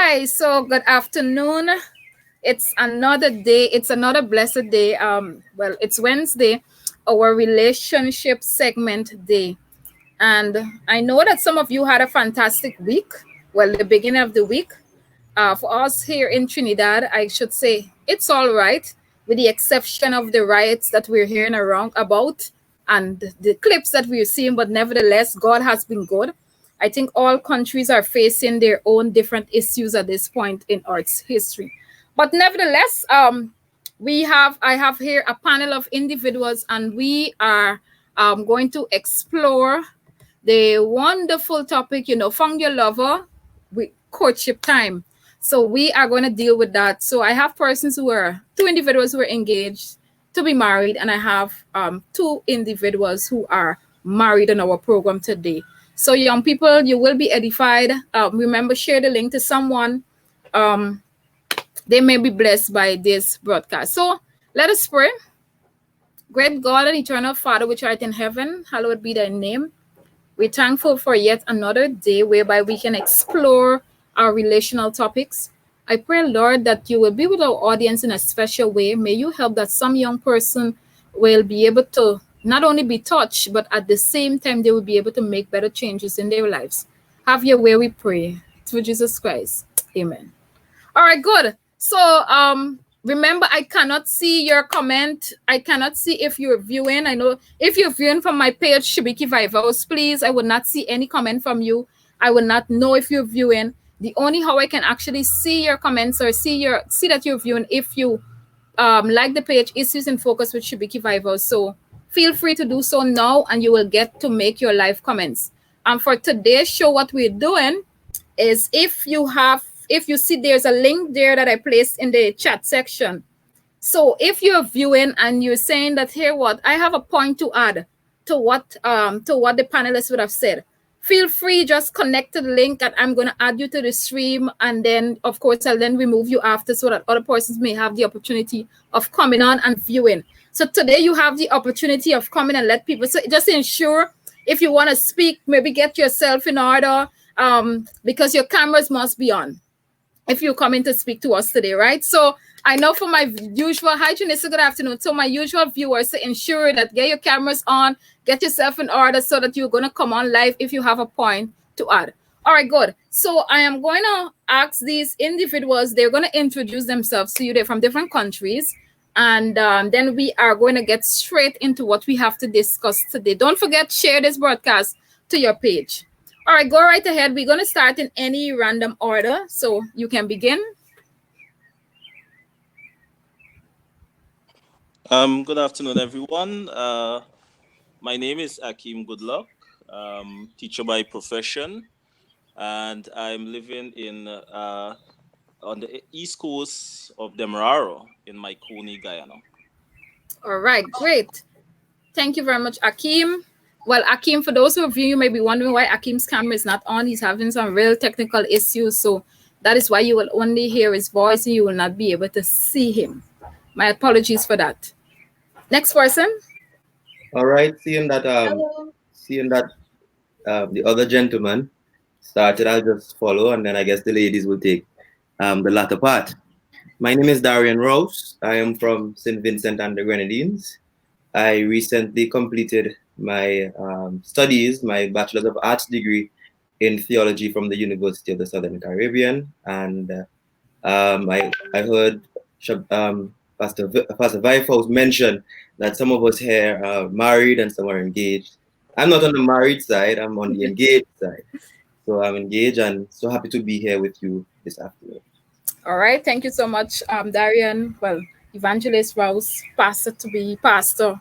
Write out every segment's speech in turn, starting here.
Hi, so good afternoon. It's another day. It's another blessed day. Well, it's Wednesday, our relationship segment day. And I know that some of you had a fantastic week. Well, the beginning of the week. For us here in Trinidad, I should say it's all right, with the exception of the riots that we're hearing around about and the clips that we're seeing. But nevertheless, God has been good. I think all countries are facing their own different issues at this point in Earth's history. But nevertheless, I have here a panel of individuals, and we are going to explore the wonderful topic, found your lover with courtship time. So we are going to deal with that. So I have two individuals who are engaged to be married, and I have two individuals who are married in our program today. So young people, you will be edified. Remember, share the link to someone. They may be blessed by this broadcast. So let us pray. Great God and eternal Father, which art in heaven, hallowed be thy name. We're thankful for yet another day whereby we can explore our relational topics. I pray, Lord, that you will be with our audience in a special way. May you help that some young person will be able to not only be touched, but at the same time, they will be able to make better changes in their lives. Have your way, we pray. Through Jesus Christ. Amen. All right, good. So remember, I cannot see your comment. I cannot see if you're viewing. I know if you're viewing from my page, Shibiki Vivos, please, I will not see any comment from you. I will not know if you're viewing. The only how I can actually see your comments or see that you're viewing if you like the page Issues in Focus with Shibiki Vivos. So feel free to do so now, and you will get to make your live comments. And for today's show, what we're doing is if you see there's a link there that I placed in the chat section. So if you're viewing and you're saying that, here, what I have a point to add to what the panelists would have said, feel free, just connect to the link, and I'm going to add you to the stream. And then, of course, I'll then remove you after so that other persons may have the opportunity of coming on and viewing. So today you have the opportunity of coming and let people. So just ensure if you want to speak, maybe get yourself in order because your cameras must be on if you're coming to speak to us today, right? So I know for my usual, hi Janissa, good afternoon. So my usual viewers, to ensure that get your cameras on, get yourself in order so that you're going to come on live if you have a point to add. All right, good. So I am going to ask these individuals, they're going to introduce themselves to you. They're from different countries. And then we are going to get straight into what we have to discuss today. Don't forget, share this broadcast to your page. All right, go right ahead. We're going to start in any random order, so you can begin. Good afternoon, everyone. My name is Akeem Goodluck, teacher by profession, and I'm living on the east coast of Demerara in Maikoni, Guyana. All right, great. Thank you very much, Akeem. Well, Akeem, for those of you may be wondering why Akeem's camera is not on. He's having some real technical issues, so that is why you will only hear his voice and you will not be able to see him. My apologies for that. Next person. All right, seeing that the other gentleman started, I'll just follow, and then I guess the ladies will take the latter part. My name is Darian Rouse. I am from St. Vincent and the Grenadines. I recently completed my studies, my Bachelor's of Arts degree in theology from the University of the Southern Caribbean. And I heard Pastor Vifos mention that some of us here are married and some are engaged. I'm not on the married side, I'm on the engaged side. So I'm engaged and so happy to be here with you this afternoon. All right, thank you so much, Darian. Well, Evangelist Rouse, Pastor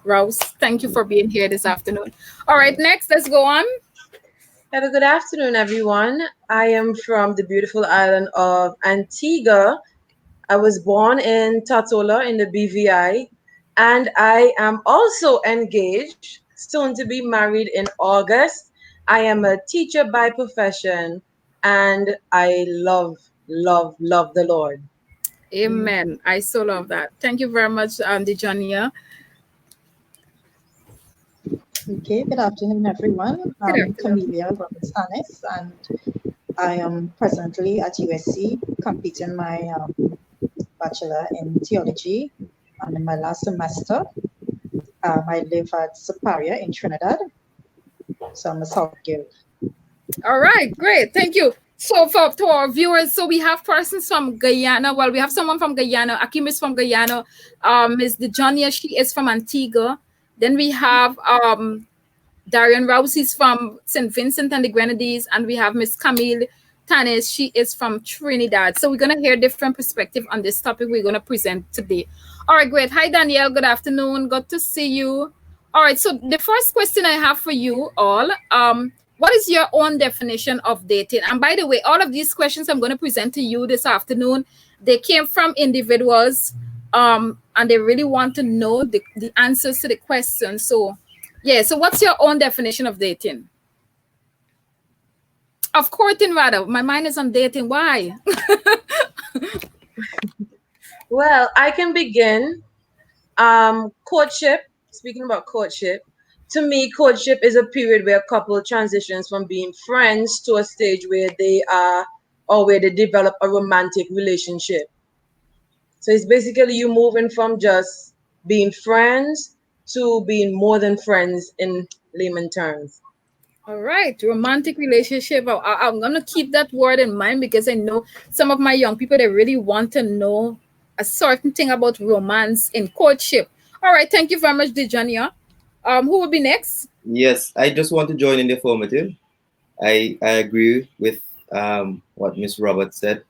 Rouse. Thank you for being here this afternoon. All right, next, let's go on. Hello, good afternoon, everyone. I am from the beautiful island of Antigua. I was born in Tatola in the BVI, and I am also engaged, soon to be married in August. I am a teacher by profession, and I love the Lord. Amen. I so love that. Thank you very much, Dijonya. Okay, good afternoon, everyone. I'm Camille from Tannis, and I am presently at USC completing my Bachelor in Theology. I'm in my last semester. I live at Superior in Trinidad. So I'm a South girl. All right, great. Thank you. So for to our viewers, so we have persons from Guyana. Well, we have someone from Guyana. Akeem is from Guyana. Ms. Dijonya, she is from Antigua. Then we have Darian, Rouse is from St. Vincent and the Grenadines, and we have Miss Camille Tannis. She is from Trinidad. So we're gonna hear different perspective on this topic we're gonna present today. All right, great. Hi, Danielle. Good afternoon. Good to see you. All right. So the first question I have for you all, what is your own definition of dating? And by the way, all of these questions I'm going to present to you this afternoon, they came from individuals, and they really want to know the answers to the question. So, yeah. So, what's your own definition of dating? Of courting, rather. My mind is on dating. Why? Well, I can begin. Courtship, speaking about courtship, to me, courtship is a period where a couple transitions from being friends to a stage where they are, or where they develop a romantic relationship. So it's basically you moving from just being friends to being more than friends in layman terms. All right, romantic relationship. I'm gonna keep that word in mind because I know some of my young people, they really want to know a certain thing about romance in courtship. All right, thank you very much, Dijonya. Who will be next? Yes, I just want to join in the affirmative. I agree with what Miss Roberts said.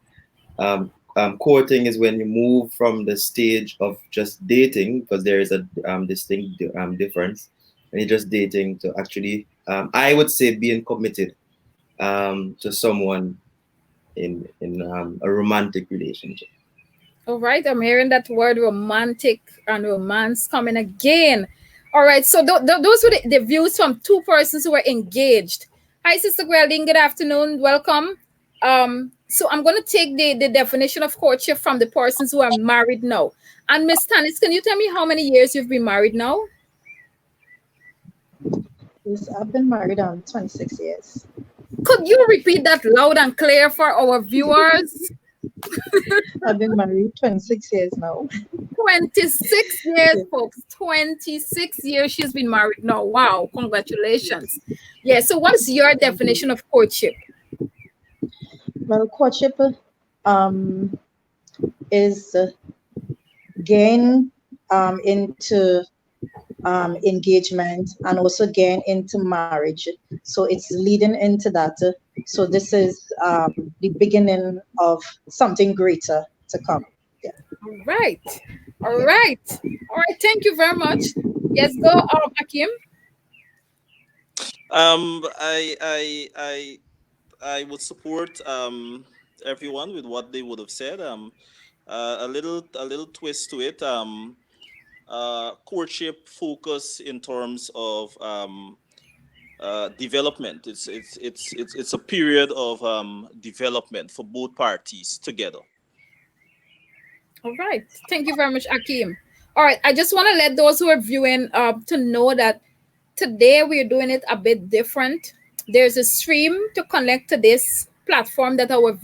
Courting is when you move from the stage of just dating, because there is a distinct difference, and you're just dating to actually, I would say, being committed to someone in a romantic relationship. All right, I'm hearing that word romantic and romance coming again. All right, so those were the views from two persons who were engaged. Hi, Sister Geraldine. Good afternoon. Welcome. So I'm going to take the definition of courtship from the persons who are married now. And Miss Tannis, can you tell me how many years you've been married now? Yes, I've been married 26 years. Could you repeat that loud and clear for our viewers? I've been married 26 years now. 26 years, folks. 26 years she's been married now. Wow, congratulations. Yeah, so what's your definition of courtship? Well, courtship is getting into engagement and also getting into marriage. So it's leading into that. So this is the beginning of something greater to come. Yeah. All right. All right. All right. Thank you very much. Yes, go, Akeem. I would support everyone with what they would have said. A little twist to it. Courtship focus in terms of development. It's a period of development for both parties together. All right. Thank you very much, Akeem. All right. I just want to let those who are viewing to know that today we're doing it a bit different. There's a stream to connect to this platform that our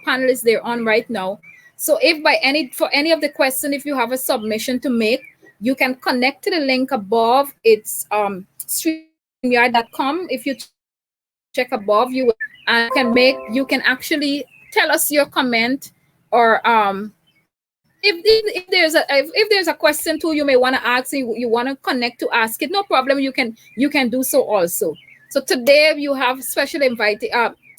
panelists they're on right now. So if for any of the question, if you have a submission to make, you can connect to the link above. It's streamyard.com. If you check above, you can actually tell us your comment, or if there's a question too you may want to ask, you want to connect to ask it, no problem, you can do so also. So today you have special invited,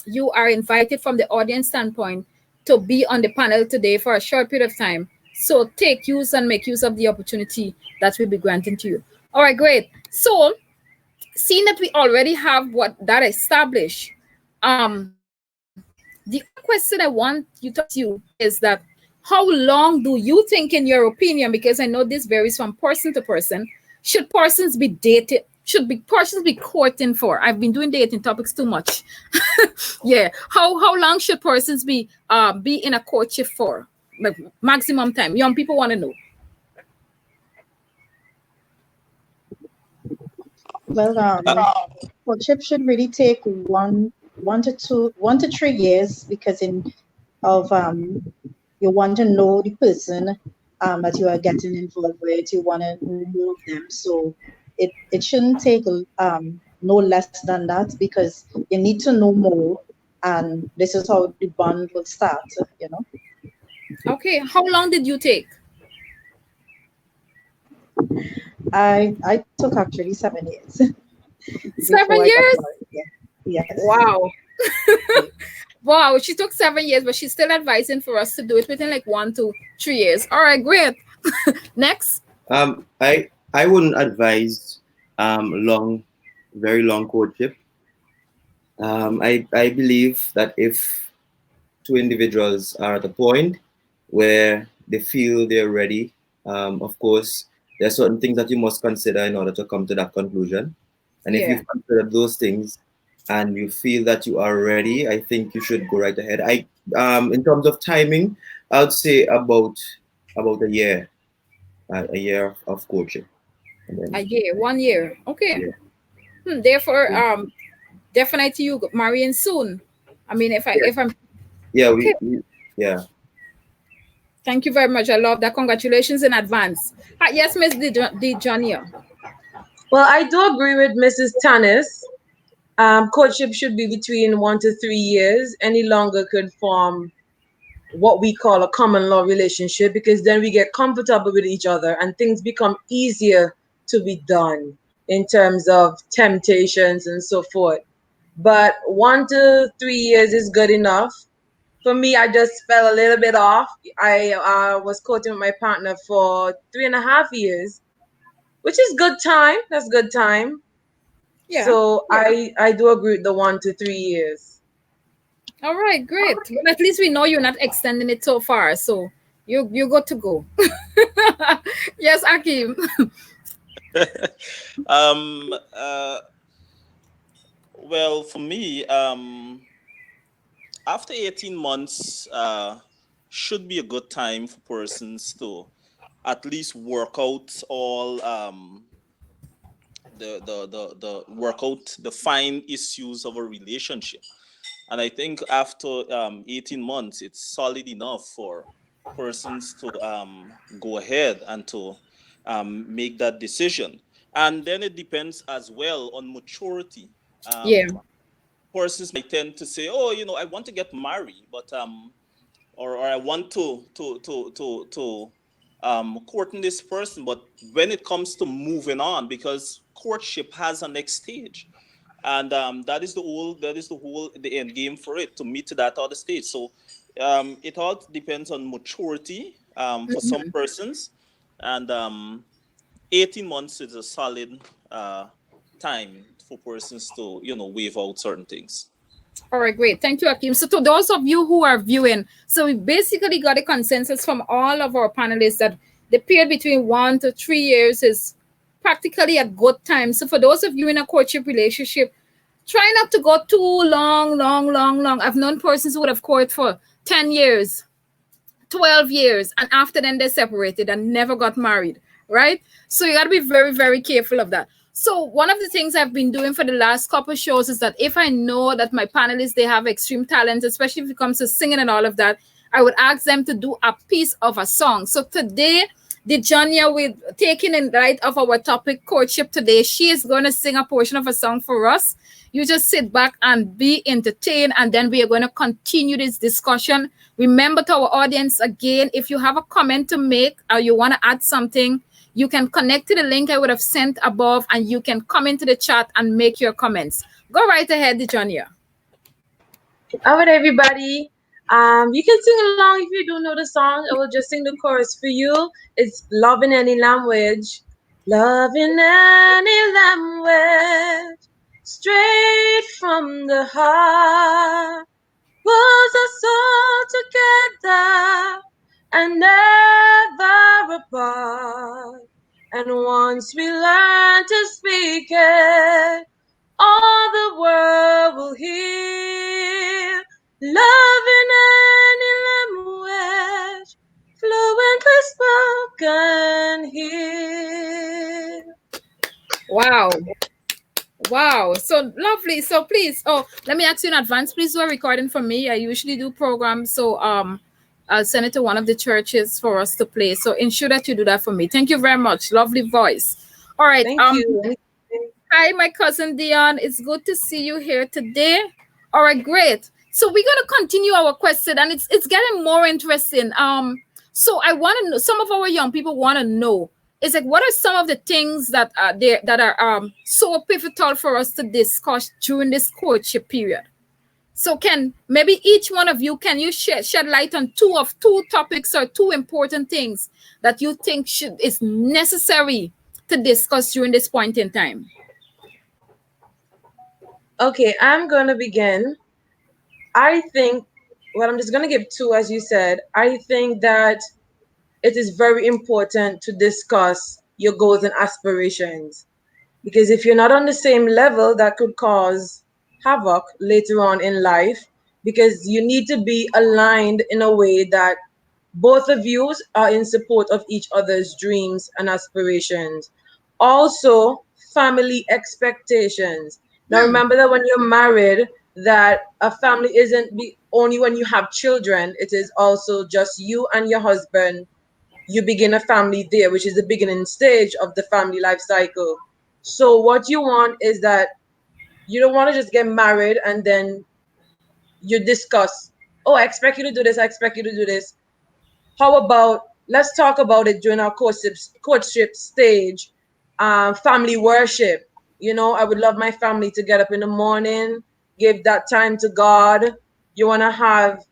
you are invited from the audience standpoint to be on the panel today for a short period of time. So take use and make use of the opportunity that will be granted to you. All right, great. So seeing that we already have what that established, the question I want you to ask you is that how long do you think, in your opinion, because I know this varies from person to person, should persons be dated? Should persons be courting for? I've been doing dating topics too much. Yeah. How long should persons be in a courtship for? Like maximum time. Young people want to know. Well, courtship should really take 1 1 to 3 years, because you want to know the person that you are getting involved with. You want to know them, so it shouldn't take no less than that, because you need to know more, and this is how the bond will start. Okay, how long did you take? I took actually 7 years 7 before I got years? married. Yeah. Yes. Wow. Wow, she took 7 years, but she's still advising for us to do it within like 1 to 3 years. All right, great. Next. I wouldn't advise very long courtship. I believe that if two individuals are at a point where they feel they're ready, of course, there are certain things that you must consider in order to come to that conclusion. And if Yeah. you've considered those things and you feel that you are ready, I think you should go right ahead. In terms of timing, I would say about a year of courtship. And A then, year, 1 year. Okay. yeah. Therefore, definitely you marrying soon. I mean, if I'm Yeah, okay. yeah. Thank you very much. I love that. Congratulations in advance. Yes, Miss Dijonya. Well, I do agree with Mrs. Tannis. Courtship should be between 1 to 3 years. Any longer could form what we call a common law relationship, because then we get comfortable with each other and things become easier to be done in terms of temptations and so forth. But 1 to 3 years is good enough. For me, I just fell a little bit off. I was courting with my partner for 3.5 years, which is good time. That's good time. Yeah. So I do agree with the 1 to 3 years. All right, great. Well, at least we know you're not extending it so far, so you're good to go. Yes, Akeem. um, uh, well, for me, after 18 months, should be a good time for persons to at least work out all the work out the fine issues of a relationship. And I think after 18 months, it's solid enough for persons to go ahead and to make that decision. And then it depends as well on maturity. Yeah. Persons might tend to say, "Oh, I want to get married, but or I want to courting this person." But when it comes to moving on, because courtship has a next stage, and that is the end game for it to meet to that other stage. So it all depends on maturity for some persons, and 18 months is a solid time for persons to waive out certain things. All right, great. Thank you, Akeem. So to those of you who are viewing, so we basically got a consensus from all of our panelists that the period between 1 to 3 years is practically a good time. So for those of you in a courtship relationship, try not to go too long. I've known persons who would have courted for 10 years, 12 years, and after then they separated and never got married, right? So you got to be very, very careful of that. So one of the things I've been doing for the last couple shows is that if I know that my panelists, they have extreme talents, especially if it comes to singing and all of that, I would ask them to do a piece of a song. So today, Dijonya, with taking in light of our topic courtship today, she is going to sing a portion of a song for us. You just sit back and be entertained, and then we are going to continue this discussion. Remember, to our audience, again, if you have a comment to make or you want to add something, you can connect to the link I would have sent above, and you can come into the chat and make your comments. Go right ahead, Dijonya. All right, everybody. You can sing along if you don't know the song. I will just sing the chorus for you. It's Love in Any Language. Love in any language. Straight from the heart. Pulls us all together and never apart. And once we learn to speak it, all the world will hear. Love in any language, fluently spoken here. Wow. Wow, so lovely. So please, oh, let me ask you in advance. Please do a recording for me. I usually do programs, so I'll send it to one of the churches for us to play. So ensure that you do that for me. Thank you very much. Lovely voice. All right. Thank you. Hi, my cousin Dion. It's good to see you here today. All right, great. So we're gonna continue our question, and it's getting more interesting. So I want to know. Some of our young people want to know. Is like, what are some of the things that are there that are so pivotal for us to discuss during this courtship period? So can maybe each one of you, can you shed light on two topics or two important things that you think is necessary to discuss during this point in time? Okay, I'm going to begin. I think, well, I'm just going to give two, as you said. I think that it is very important to discuss your goals and aspirations. Because if you're not on the same level, that could cause havoc later on in life. Because you need to be aligned in a way that both of you are in support of each other's dreams and aspirations. Also, family expectations. Now, remember that when you're married, that a family isn't only when you have children, it is also just you and your husband. You begin a family there, which is the beginning stage of the family life cycle. So what you want is that you don't want to just get married and then you discuss, oh, I expect you to do this, I expect you to do this. How about let's talk about it during our courtship stage, family worship. You know, I would love my family to get up in the morning, give that time to God. You want to have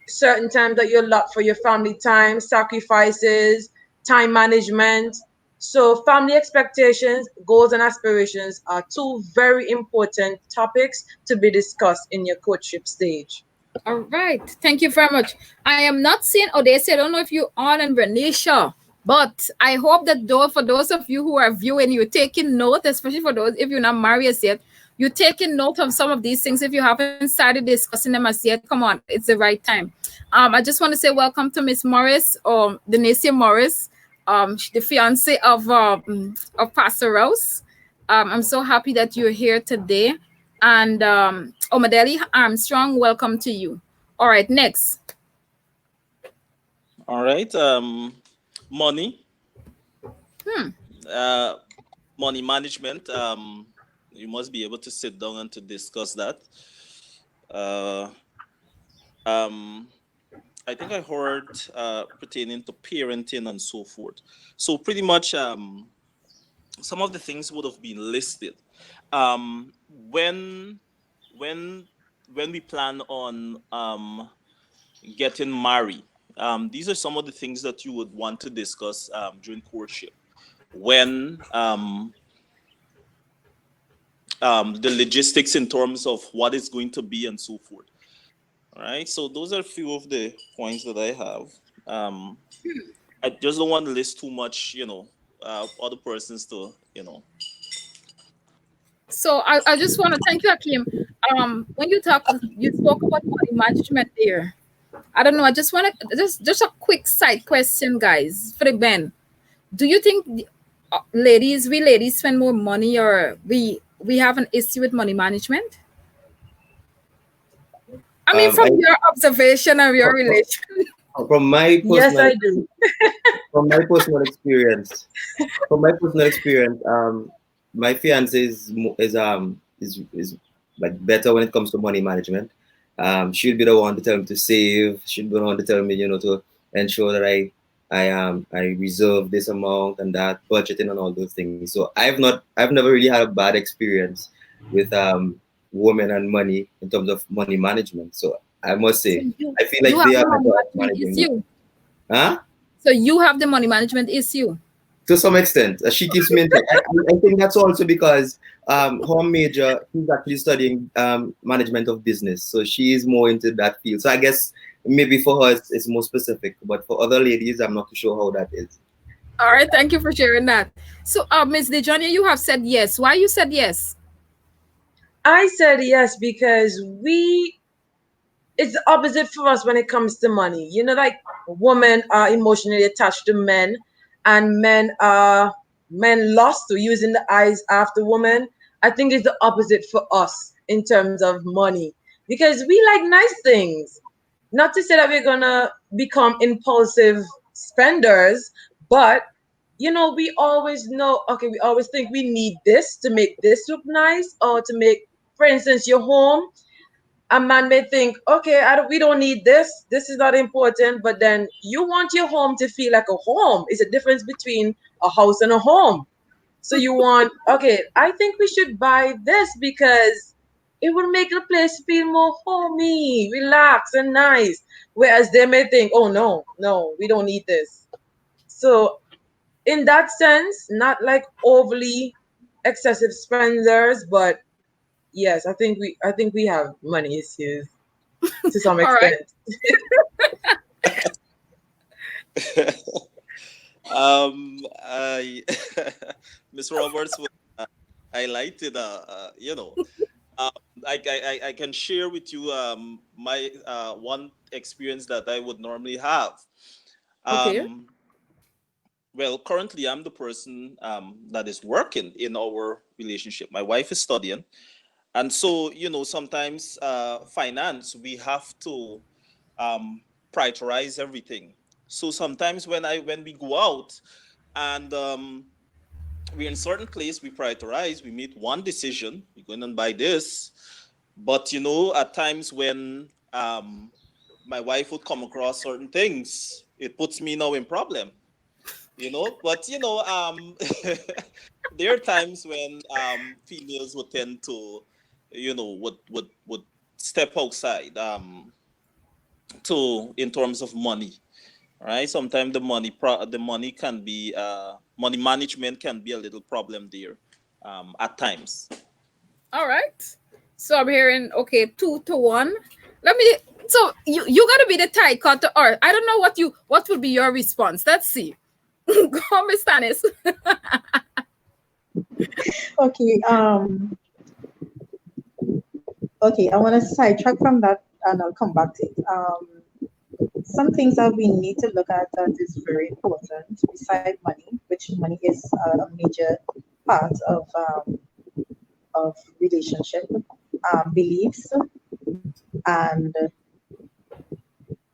certain times that you allot for your family time, sacrifices, time management. So, family expectations, goals, and aspirations are two very important topics to be discussed in your courtship stage. All right. Thank you very much. I am not seeing Odessa. I don't know if you on and Renisha, but I hope that for those of you who are viewing, you're taking note, especially for those if you're not married as yet, you're taking note of some of these things. If you haven't started discussing them as yet, come on, it's the right time. I just want to say welcome to Miss Morris, Denasia Morris, the fiance of Pastor Rouse. I'm so happy that you're here today. And Omadeli Armstrong, welcome to you. All right, next. All right. Money. Money management. You must be able to sit down and to discuss that. I think I heard pertaining to parenting and so forth. So pretty much some of the things would have been listed. When we plan on getting married, these are some of the things that you would want to discuss during courtship. When the logistics in terms of what it's going to be and so forth. All right, so those are a few of the points that I have. I just don't want to list too much, other persons to, So I just want to thank you, Akeem. When you spoke about money management there. I don't know. I just want to just a quick side question, guys, for the Ben. Do you think we ladies spend more money, or we have an issue with money management? I mean, from your observation of your relation. From my personal, yes, I do. From my personal experience, my fiance is like better when it comes to money management. She'll be the one to tell me to save. She'll be the one to tell me, to ensure that I reserve this amount and that, budgeting and all those things. So I've never really had a bad experience with women and money in terms of money management. So I must say, I feel like they are managing issue. Huh? So you have the money management issue. To some extent, she keeps me in touch. I think that's also because her major, she's actually studying management of business, so she is more into that field. So I guess maybe for her it's more specific, but for other ladies, I'm not too sure how that is. All right, thank you for sharing that. So, Ms. Dijonya, you have said yes. Why you said yes? I said yes because it's the opposite for us when it comes to money. Like women are emotionally attached to men, and men lost to using the eyes after women. I think it's the opposite for us in terms of money because we like nice things. Not to say that we're gonna become impulsive spenders, but we always know, okay, we always think we need this to make this look nice or to make, for instance, your home. A man may think, okay, we don't need this. This is not important. But then you want your home to feel like a home. It's a difference between a house and a home. So you want, okay, I think we should buy this because it will make the place feel more homey, relaxed, and nice. Whereas they may think, oh, no, we don't need this. So in that sense, not like overly excessive spenders, but yes, I think we have money issues to some All right. extent. I Miss Roberts was highlighted. Um, I can share with you my one experience that I would normally have. Okay. Um, well, currently I'm the person that is working in our relationship. My wife is studying, and so sometimes finance we have to prioritize everything. So sometimes when we go out and we're in certain place, we prioritize, we make one decision, we're going and buy this. But at times when my wife would come across certain things, it puts me now in problem. But there are times when females would tend to, would step outside to in terms of money. Right? Sometimes the money can be money management can be a little problem there at times. All right. So I'm hearing, okay, 2-1. Let me. So you gotta be the tie cutter, or I don't know what would be your response. Let's see. Go, Miss Tannis. Okay. Okay. I want to sidetrack from that, and I'll come back to it. Some things that we need to look at that is very important beside money, which money is a major part of relationship, beliefs, and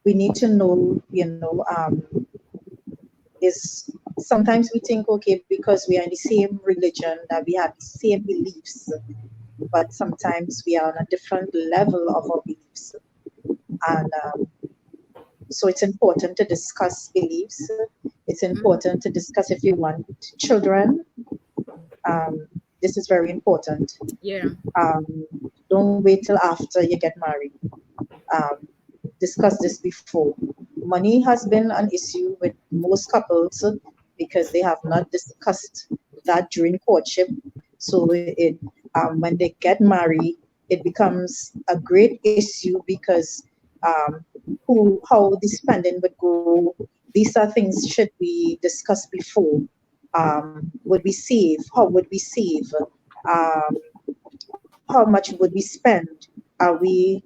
we need to know, is sometimes we think, okay, because we are in the same religion, that we have the same beliefs, but sometimes we are on a different level of our beliefs. And so it's important to discuss beliefs. It's important to discuss if you want children. This is very important. Yeah. Don't wait till after you get married. Discuss this before. Money has been an issue with most couples because they have not discussed that during courtship. So when they get married, it becomes a great issue because how the spending would go. These are things should be discussed before. Would we save? How would we save? Um, how much would we spend? Are we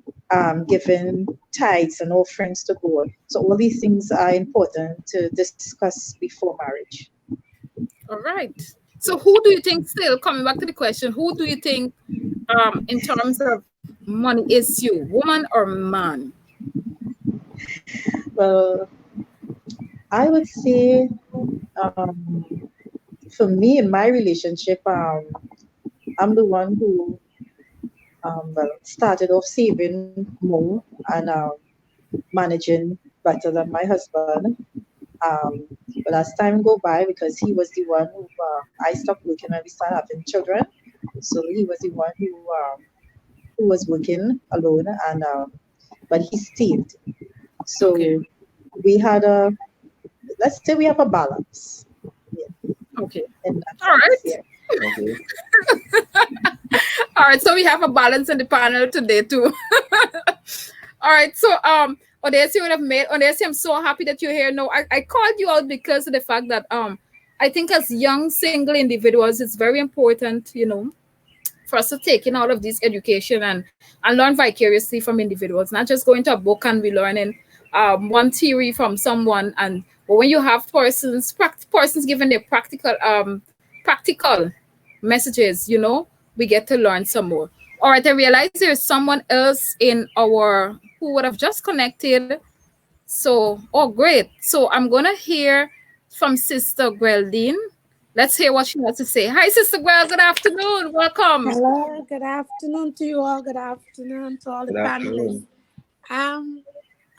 giving tithes and offerings to God? So all these things are important to discuss before marriage. All right. So who do you think, still coming back to the question, who do you think in terms of money issue, woman or man? Well, I would say for me in my relationship, I'm the one who started off saving more and managing better than my husband. But as time go by, because he was the one who I stopped working and we started having children, so he was the one who was working alone, and but he saved. So Okay. we had let's say we have a balance. Yeah, Okay. in that All right. sense, yeah. Okay. All right. So we have a balance in the panel today too. All right. So Odessa would have made Odessa, I'm so happy that you're here. No, I called you out because of the fact that I think as young single individuals, it's very important, for us to take in all of this education and learn vicariously from individuals, not just going to a book and we learning one theory from someone. But when you have persons giving their practical messages, we get to learn some more. All right, I realize there's someone else in our who would have just connected. So, oh, great. So I'm gonna hear from Sister Geraldine. Let's hear what she has to say. Hi, Sister Grel. Good afternoon. Welcome. Hello, good afternoon to you all. Good afternoon to all the Good panelists. afternoon. Um,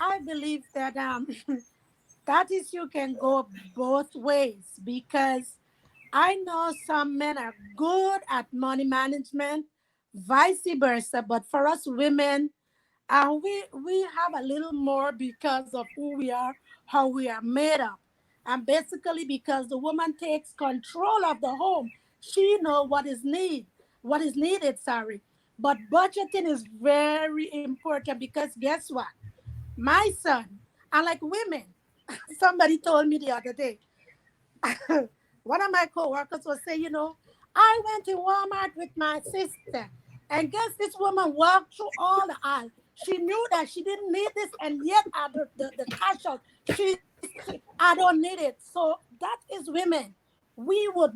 I believe that that is you can go both ways because I know some men are good at money management, vice versa. But for us women, we have a little more because of who we are, how we are made up, and basically because the woman takes control of the home. She know what is needed. Sorry, but budgeting is very important because guess what? My son, unlike women, somebody told me the other day. One of my coworkers was saying, I went to Walmart with my sister, and guess this woman walked through all the aisles. She knew that she didn't need this, and yet at the cash out, I don't need it. So that is women. We would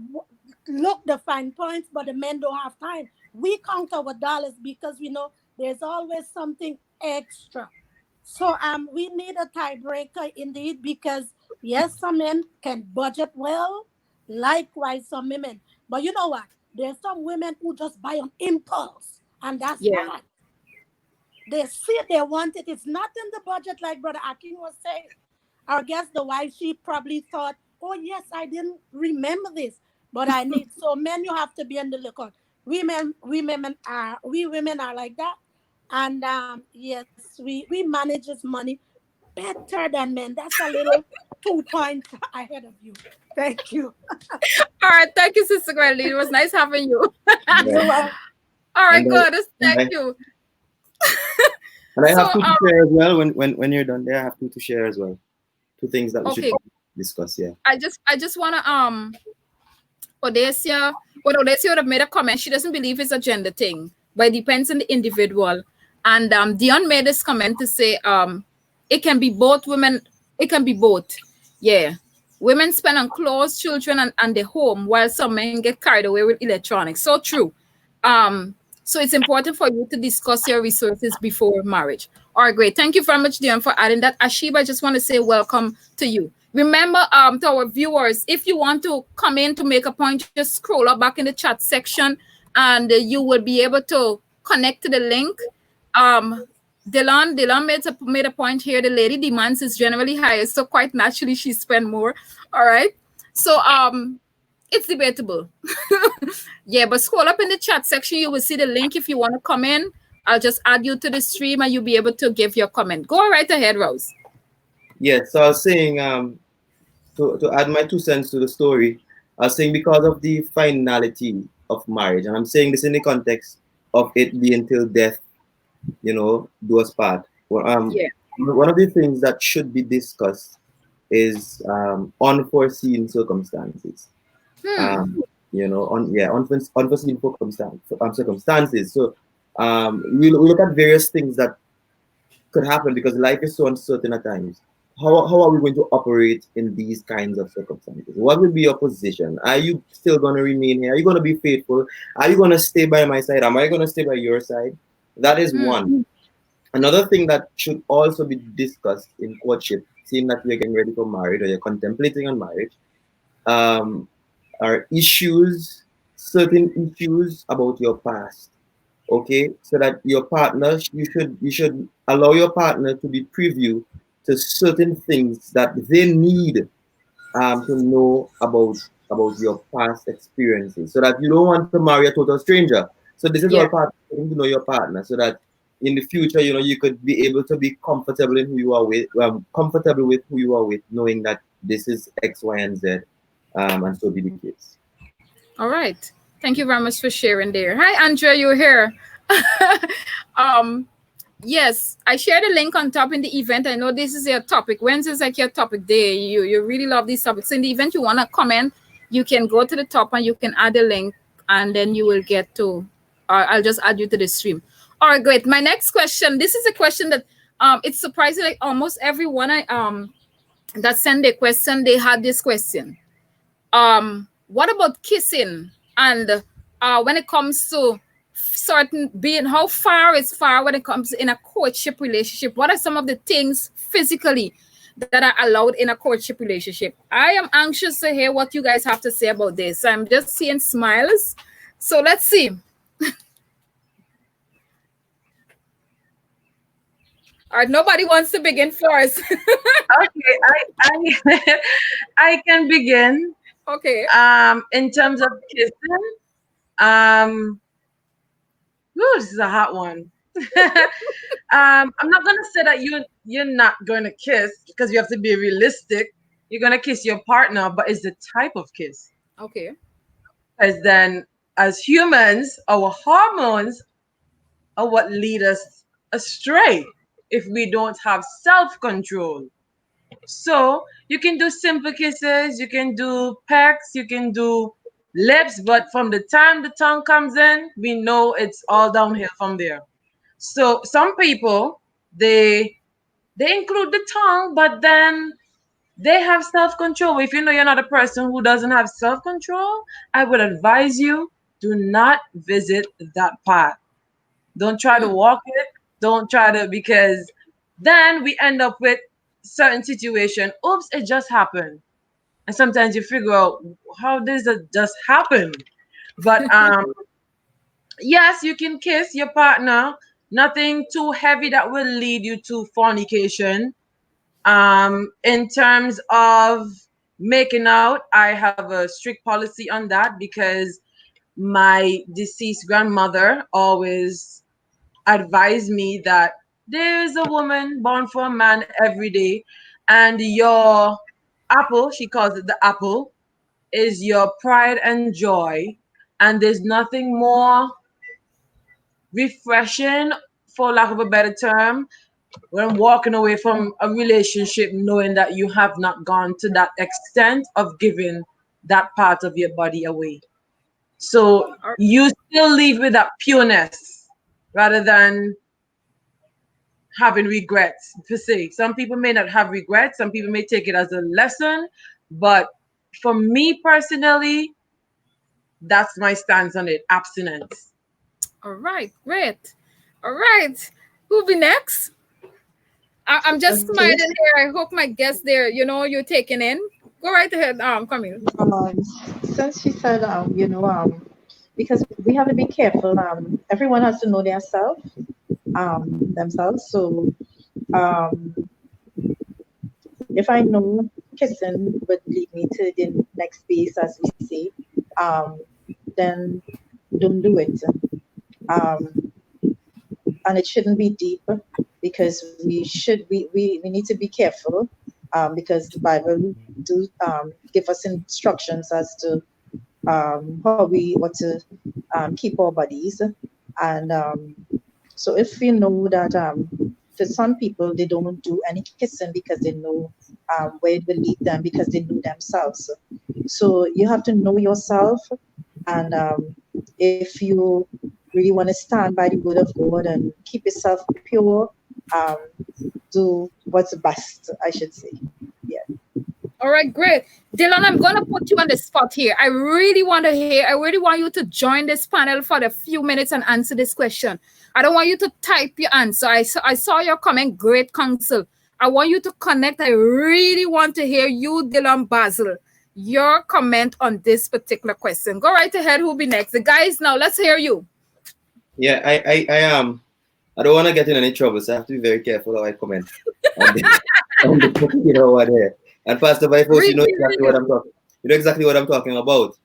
look the fine points, but the men don't have time. We count our dollars because we know there's always something extra. So we need a tiebreaker indeed because yes, some men can budget well, likewise some women. But you know what? There's some women who just buy on impulse, and that's Yeah. bad. They see they want it. It's not in the budget, like Brother Akeem was saying. I guess the wife, she probably thought, oh yes, I didn't remember this, but I need. So men, you have to be on the lookout. We women are like that, and yes, we manage this money better than men. That's a little 2 points ahead of you. Thank you. All right. Thank you, Sister Geraldine. It was nice having you. Yeah. You are All right, And good. and Thank I, you. and I So, have two to share as well. When you're done there, I have two to share as well. Two things that we should okay. discuss. Yeah. I just wanna Odesia, what Odesia would have made a comment. She doesn't believe it's a gender thing, but it depends on the individual. And Dion made this comment to say it can be both women. It can be both. Yeah. Women spend on clothes, children, and the home, while some men get carried away with electronics. So true. So it's important for you to discuss your resources before marriage. All right, great. Thank you very much, Dion, for adding that. Ashiba, I just want to say welcome to you. Remember, to our viewers, if you want to come in to make a point, just scroll up back in the chat section, and you will be able to connect to the link. Delon made a point here. The lady demands is generally higher, so quite naturally she spend more. All right. So it's debatable. Yeah, but scroll up in the chat section. You will see the link if you want to come in. I'll just add you to the stream and you'll be able to give your comment. Go right ahead, Rose. Yeah. So I was saying, to add my 2 cents to the story, I was saying because of the finality of marriage, and I'm saying this in the context of it being till death, do us part. Well, Yeah. one of the things that should be discussed is unforeseen circumstances. Unforeseen circumstances. So we look at various things that could happen because life is so uncertain at times. How are we going to operate in these kinds of circumstances? What will be your position? Are you still going to remain here? Are you going to be faithful? Are you going to stay by my side? Am I going to stay by your side? That is one. Another thing that should also be discussed in courtship, seeing that you're getting ready for marriage or you're contemplating on marriage, are certain issues about your past. Okay, so that your partner, you should allow your partner to be privy to certain things that they need to know about your past experiences, so that you don't want to marry a total stranger. So this is all part of getting to know your partner, so that in the future, you could be able to be comfortable in who you are with, comfortable with who you are with, knowing that this is X, Y, and Z, and so be the case. All right. Thank you very much for sharing there. Hi, Andrea, you're here. Yes, I shared a link on top in the event. I know this is your topic. Wednesday is like your topic day. You really love these topics. So in the event you want to comment, you can go to the top and you can add a link, and then you will get to, I'll just add you to the stream. All right, great. My next question, this is a question that it's surprising, like almost everyone that sent a question, they had this question. What about kissing and when it comes to certain being how far is far when it comes in a courtship relationship? What are some of the things physically that are allowed in a courtship relationship? I am anxious to hear what you guys have to say about this. I'm just seeing smiles. So let's see. All right, nobody wants to begin first. Okay, I I can begin. Okay. In terms of kissing, um, whew, this is a hot one. I'm not gonna say that you're not gonna kiss because you have to be realistic. You're gonna kiss your partner, but it's the type of kiss. Okay. Because then, as humans, our hormones are what lead us astray if we don't have self-control. So you can do simple kisses, you can do pecks, you can do lips, but from the time the tongue comes in, we know it's all downhill from there. So some people they include the tongue, but then they have self-control. If you know you're not a person who doesn't have self-control, I would advise you do not visit that part. Don't try to walk it. Don't try to, because then we end up with certain situation. Oops, it just happened. And sometimes you figure out how does it just happen. But yes, you can kiss your partner. Nothing too heavy that will lead you to fornication. In terms of making out, I have a strict policy on that because my deceased grandmother always advised me that there is a woman born for a man every day, and your apple, she calls it the apple, is your pride and joy. And there's nothing more refreshing, for lack of a better term, when walking away from a relationship knowing that you have not gone to that extent of giving that part of your body away. So you still leave with that pureness rather than having regrets per se. Some people may not have regrets, some people may take it as a lesson, but for me personally, that's my stance on it. Abstinence. All right. Great. All right. Who'll be next? I'm just Okay. smiling here. I hope my guest there, you're taking in. Go right ahead, Camille. Since she said, because we have to be careful. Everyone has to know themselves. So, um, if I know kissing would lead me to the next phase, as we say, um, then don't do it. Um, and it shouldn't be deep because we need to be careful because the Bible do give us instructions as to how we what to keep our bodies. And so if you know that for some people they don't do any kissing because they know where it will lead them because they know themselves. So you have to know yourself, and if you really want to stand by the word of God and keep yourself pure, um, do what's best, I should say. Yeah. All right, great. Dylan, I'm going to put you on the spot here. I really want you to join this panel for a few minutes and answer this question. I don't want you to type your answer. I saw your comment, great counsel. I want you to connect. I really want to hear you, Dylan Basil, your comment on this particular question. Go right ahead. Who'll be next? The guys, now let's hear you. Yeah, I don't want to get in any trouble, so I have to be very careful how I comment on what here. And Pastor Bifos, you know exactly what I'm talking. You know exactly what I'm talking about.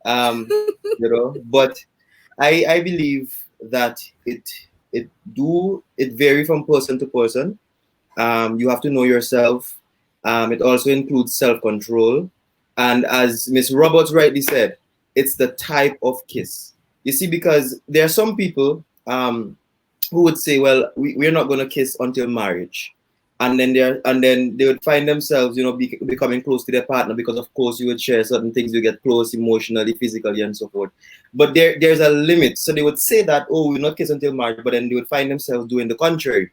But I believe that it vary from person to person. You have to know yourself. It also includes self-control, and as Miss Roberts rightly said, it's the type of kiss. You see, because there are some people who would say, well, we're not going to kiss until marriage. And then they would find themselves, becoming close to their partner because, of course, you would share certain things, you get close emotionally, physically, and so forth. But there's a limit. So they would say that, oh, we'll not kiss until marriage, but then they would find themselves doing the contrary.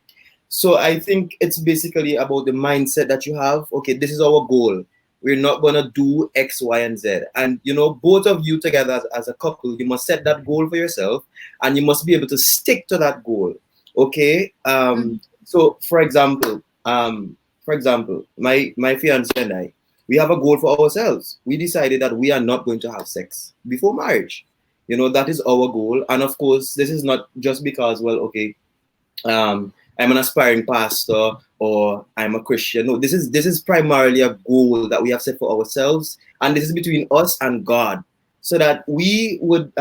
So I think it's basically about the mindset that you have. Okay, this is our goal. we're not gonna do X, Y, and Z. And you know, both of you together as a couple, you must set that goal for yourself, and you must be able to stick to that goal. Okay. So for example, my fiance and I, we have a goal for ourselves. We decided that we are not going to have sex before marriage. You know, that is our goal. And of course, this is not just because, well, okay, I'm an aspiring pastor or I'm a Christian. No, this is primarily a goal that we have set for ourselves, and this is between us and God, so that we would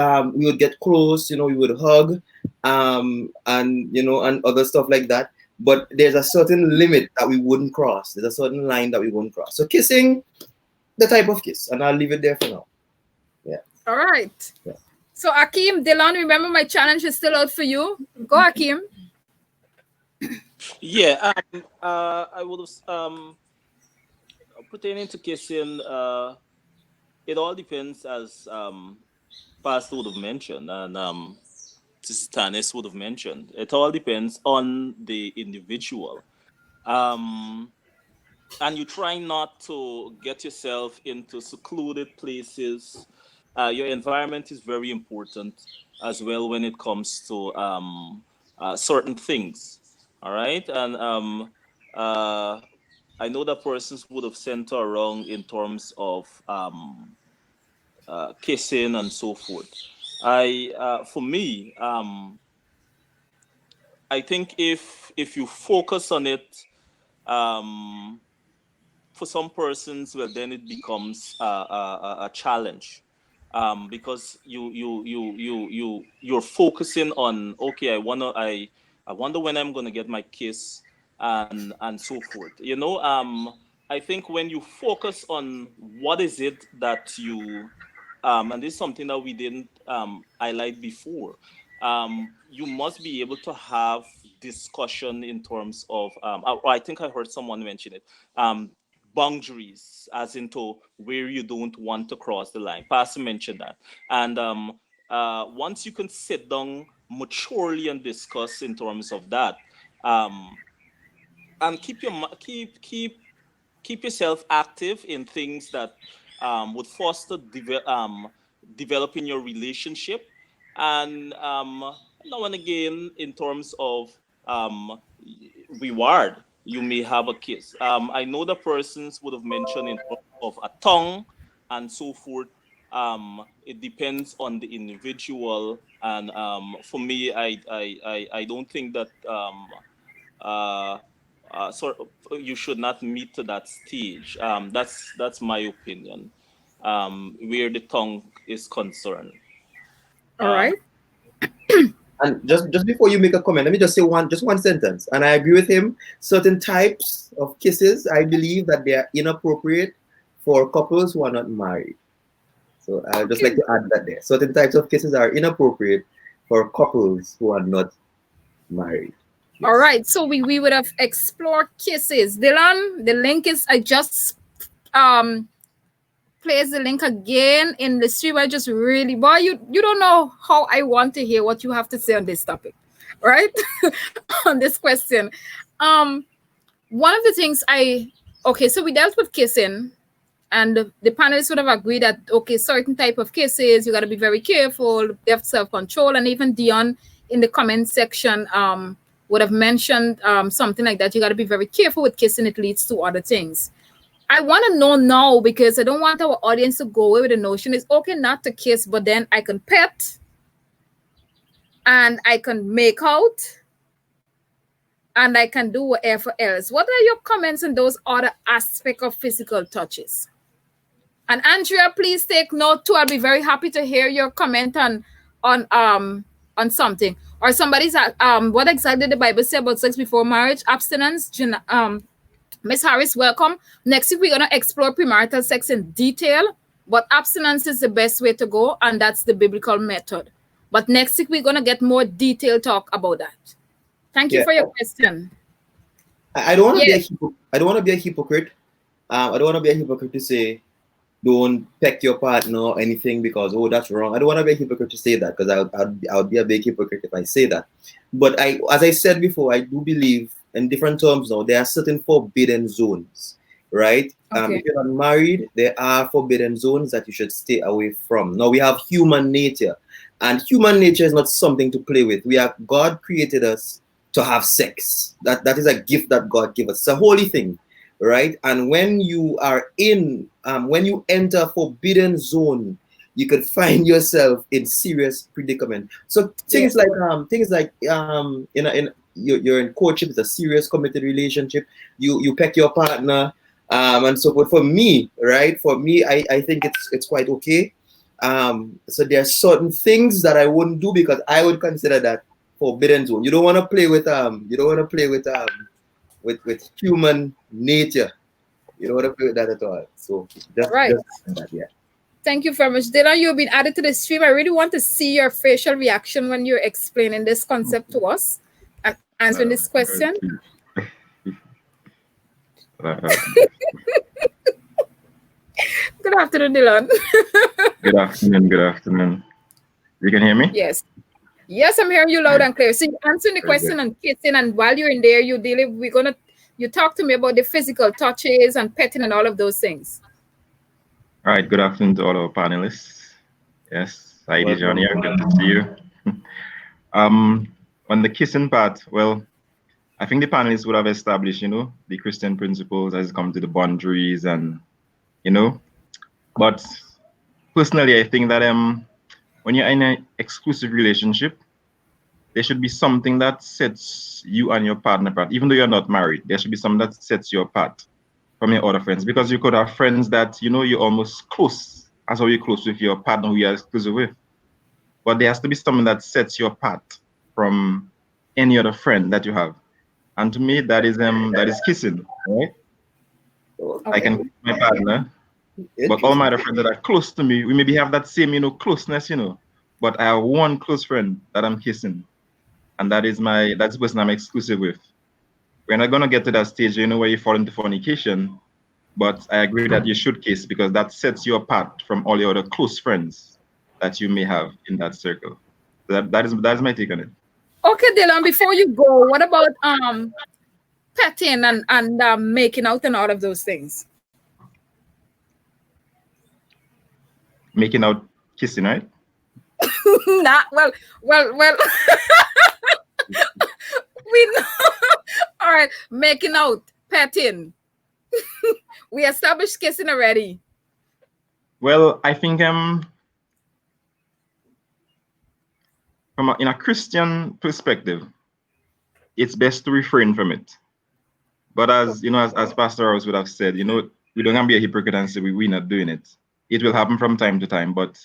get close. You know, we would hug, and you know, and other stuff like that. But there's a certain limit that we wouldn't cross. There's a certain line that we won't cross. So kissing, the type of kiss, and I'll leave it there for now. Yeah. All right. Yeah. So Akeem, Dylan, remember my challenge is still out for you. Go, Akeem. Yeah, I would have pertaining to kissing. It all depends, as Pastor would have mentioned, and Tannis would have mentioned. It all depends on the individual. And you try not to get yourself into secluded places. Your environment is very important as well when it comes to certain things. All right, and I know that persons would have sent her around in terms of kissing and so forth. For me, I think if you focus on it, for some persons, well, then it becomes a challenge, because you're focusing on, okay, I wonder when I'm gonna get my kiss, and so forth. You know, I think when you focus on what is it that you, and this is something that we didn't highlight before. You must be able to have discussion in terms of, I think I heard someone mention it, boundaries, as into where you don't want to cross the line. Pastor mentioned that. And once you can sit down maturely and discuss in terms of that, and keep yourself active in things that would foster developing your relationship, and now and again in terms of reward, you may have a kiss. I know the persons would have mentioned in terms of a tongue and so forth. It depends on the individual, and for me, I don't think that you should not meet to that stage. That's my opinion, where the tongue is concerned. All right. And just before you make a comment, let me just say one sentence. And I agree with him. Certain types of kisses, I believe that they are inappropriate for couples who are not married. So I would just like to add that there. Certain types of kisses are inappropriate for couples who are not married. Yes. All right. So we would have explored kisses. Dylan, the link is, I just place the link again in the stream. I just really, boy, you don't know how I want to hear what you have to say on this topic, right? On this question. One of the things so we dealt with kissing, and the panelists would have agreed that, okay, certain type of kisses, you got to be very careful, they have self-control, and even Dion in the comment section would have mentioned something like that. You got to be very careful with kissing, it leads to other things. I want to know now, because I don't want our audience to go away with the notion it's okay not to kiss, but then I can pet and I can make out and I can do whatever else. What are your comments on those other aspects of physical touches? And Andrea, please take note too. I'll be very happy to hear your comment on something. Or somebody's what exactly did the Bible say about sex before marriage? Abstinence. Miss Harris, welcome. Next week, we're going to explore premarital sex in detail, but abstinence is the best way to go, and that's the biblical method. But next week, we're going to get more detailed talk about that. Thank you for your question. I don't want to be a hypocrite. I don't want to be a hypocrite. I don't want to be a hypocrite to say, don't peck your partner or anything because, oh, that's wrong. I don't want to be a hypocrite to say that, because I would be a big hypocrite if I say that. But as I said before, I do believe, in different terms now, there are certain forbidden zones right? Okay. If you're not married, there are forbidden zones that you should stay away from. Now, we have human nature, and human nature is not something to play with. God created us to have sex. That is a gift that God gave us. It's a holy thing, right? And when you when you enter a forbidden zone, you could find yourself in serious predicament. So things like you're in courtship, it's a serious committed relationship. You pick your partner, and so forth. For me, right? For me, I think it's quite okay. So there are certain things that I wouldn't do because I would consider that forbidden zone. You don't want to play with with human nature. You don't want to play with that at all. So just that, yeah. Thank you very much. Dylan, you've been added to the stream. I really want to see your facial reaction when you're explaining this concept to us and answering this question. Good afternoon, Dylan. Good afternoon. You can hear me? Yes. Yes, I'm hearing you loud and clear. So you're answering the question on kissing, and while you're in there, you talk to me about the physical touches and petting and all of those things. All right, good afternoon to all our panelists. Yes, hi Dijonya, good to see you. On the kissing part, well, I think the panelists would have established, the Christian principles as it comes to the boundaries and, but personally, I think that when you're in an exclusive relationship, there should be something that sets you and your partner apart. Even though you're not married, there should be something that sets you apart from your other friends, because you could have friends that you're almost close as how you're close with your partner who you're exclusive with. But there has to be something that sets you apart from any other friend that you have. And to me, that is kissing, right? Okay. I can kiss my partner, but all my other friends that are close to me, we maybe have that same, closeness, but I have one close friend that I'm kissing, and that's the person I'm exclusive with. We're not gonna get to that stage, where you fall into fornication, but I agree that you should kiss because that sets you apart from all your other close friends that you may have in that circle. So that is my take on it. Okay, Dylan, before you go, what about petting and making out and all of those things? Making out, kissing, right? well. We know. All right, making out, petting. We established kissing already. Well, I think in a Christian perspective, it's best to refrain from it. But as Pastor Rouse would have said, we don't want to be a hypocrite and say we're not doing it. It will happen from time to time, but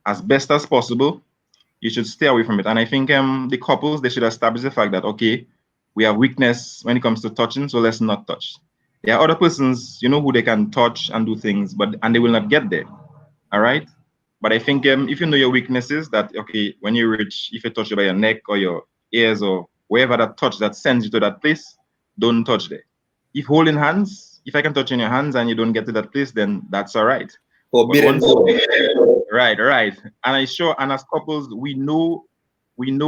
as best as possible, you should stay away from it. And I think the couples, they should establish the fact that, okay, we have weakness when it comes to touching, so let's not touch. There are other persons, who they can touch and do things, and they will not get there. All right? But I think if you know your weaknesses, that, okay, when you reach, if you touch by your neck or your ears or wherever that touch that sends you to that place, don't touch there. If holding hands, if I can touch in your hands and you don't get to that place, then that's all right. Forbidden. Right. And as couples, we know when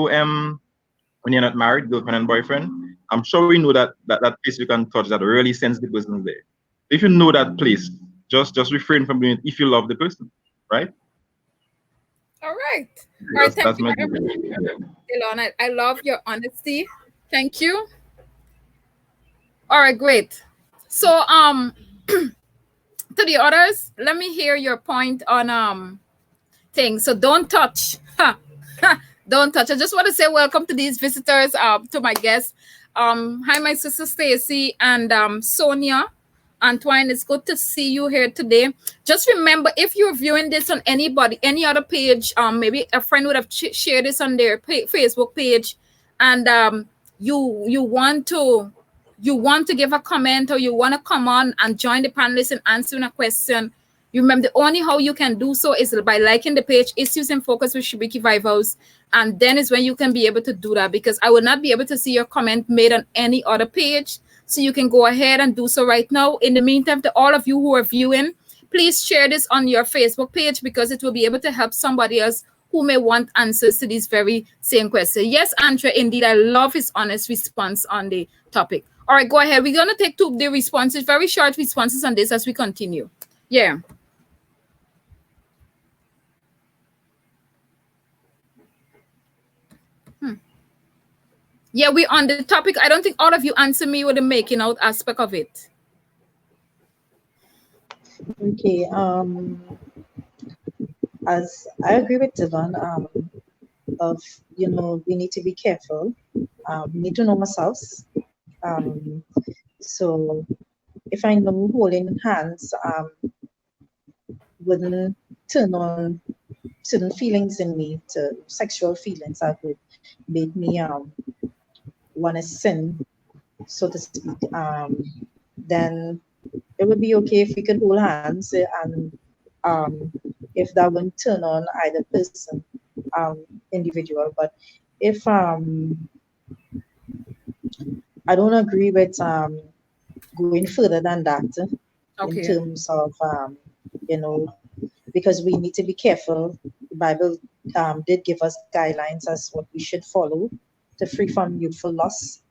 you're not married, girlfriend and boyfriend, I'm sure we know that place you can touch that really sends the person there. If you know that place, just refrain from doing it if you love the person, right? All right. All right, thank you very much, Dylan. I love your honesty. Thank you. All right, great. So to the others, let me hear your point on things. So don't touch. Don't touch. I just want to say welcome to these visitors, to my guests. Hi, my sister Stacy and Sonia. Antoine, it's good to see you here today. Just remember, if you're viewing this on any other page, maybe a friend would have shared this on their Facebook page, and you want to give a comment or you want to come on and join the panelists and answering a question, you remember the only how you can do so is by liking the page, Issues in Focus with Shibiki Vivos, and then is when you can be able to do that, because I will not be able to see your comment made on any other page. So you can go ahead and do so right now. In the meantime, to all of you who are viewing, please share this on your Facebook page because it will be able to help somebody else who may want answers to these very same questions. Yes, Andrea, indeed, I love his honest response on the topic. All right, go ahead. We're going to take the responses, very short responses on this as we continue. Yeah. Yeah, we're on the topic. I don't think all of you answer me with the making out aspect of it. Okay. As I agree with Dylan, of we need to be careful. We need to know ourselves. So if I know holding hands wouldn't turn on certain feelings in me, to sexual feelings that would make me want to sin, so to speak, then it would be okay if we could hold hands, and if that wouldn't turn on either person, individual. But if I don't agree with going further than that, in terms of because we need to be careful. The Bible did give us guidelines as what we should follow to free from youthful lusts,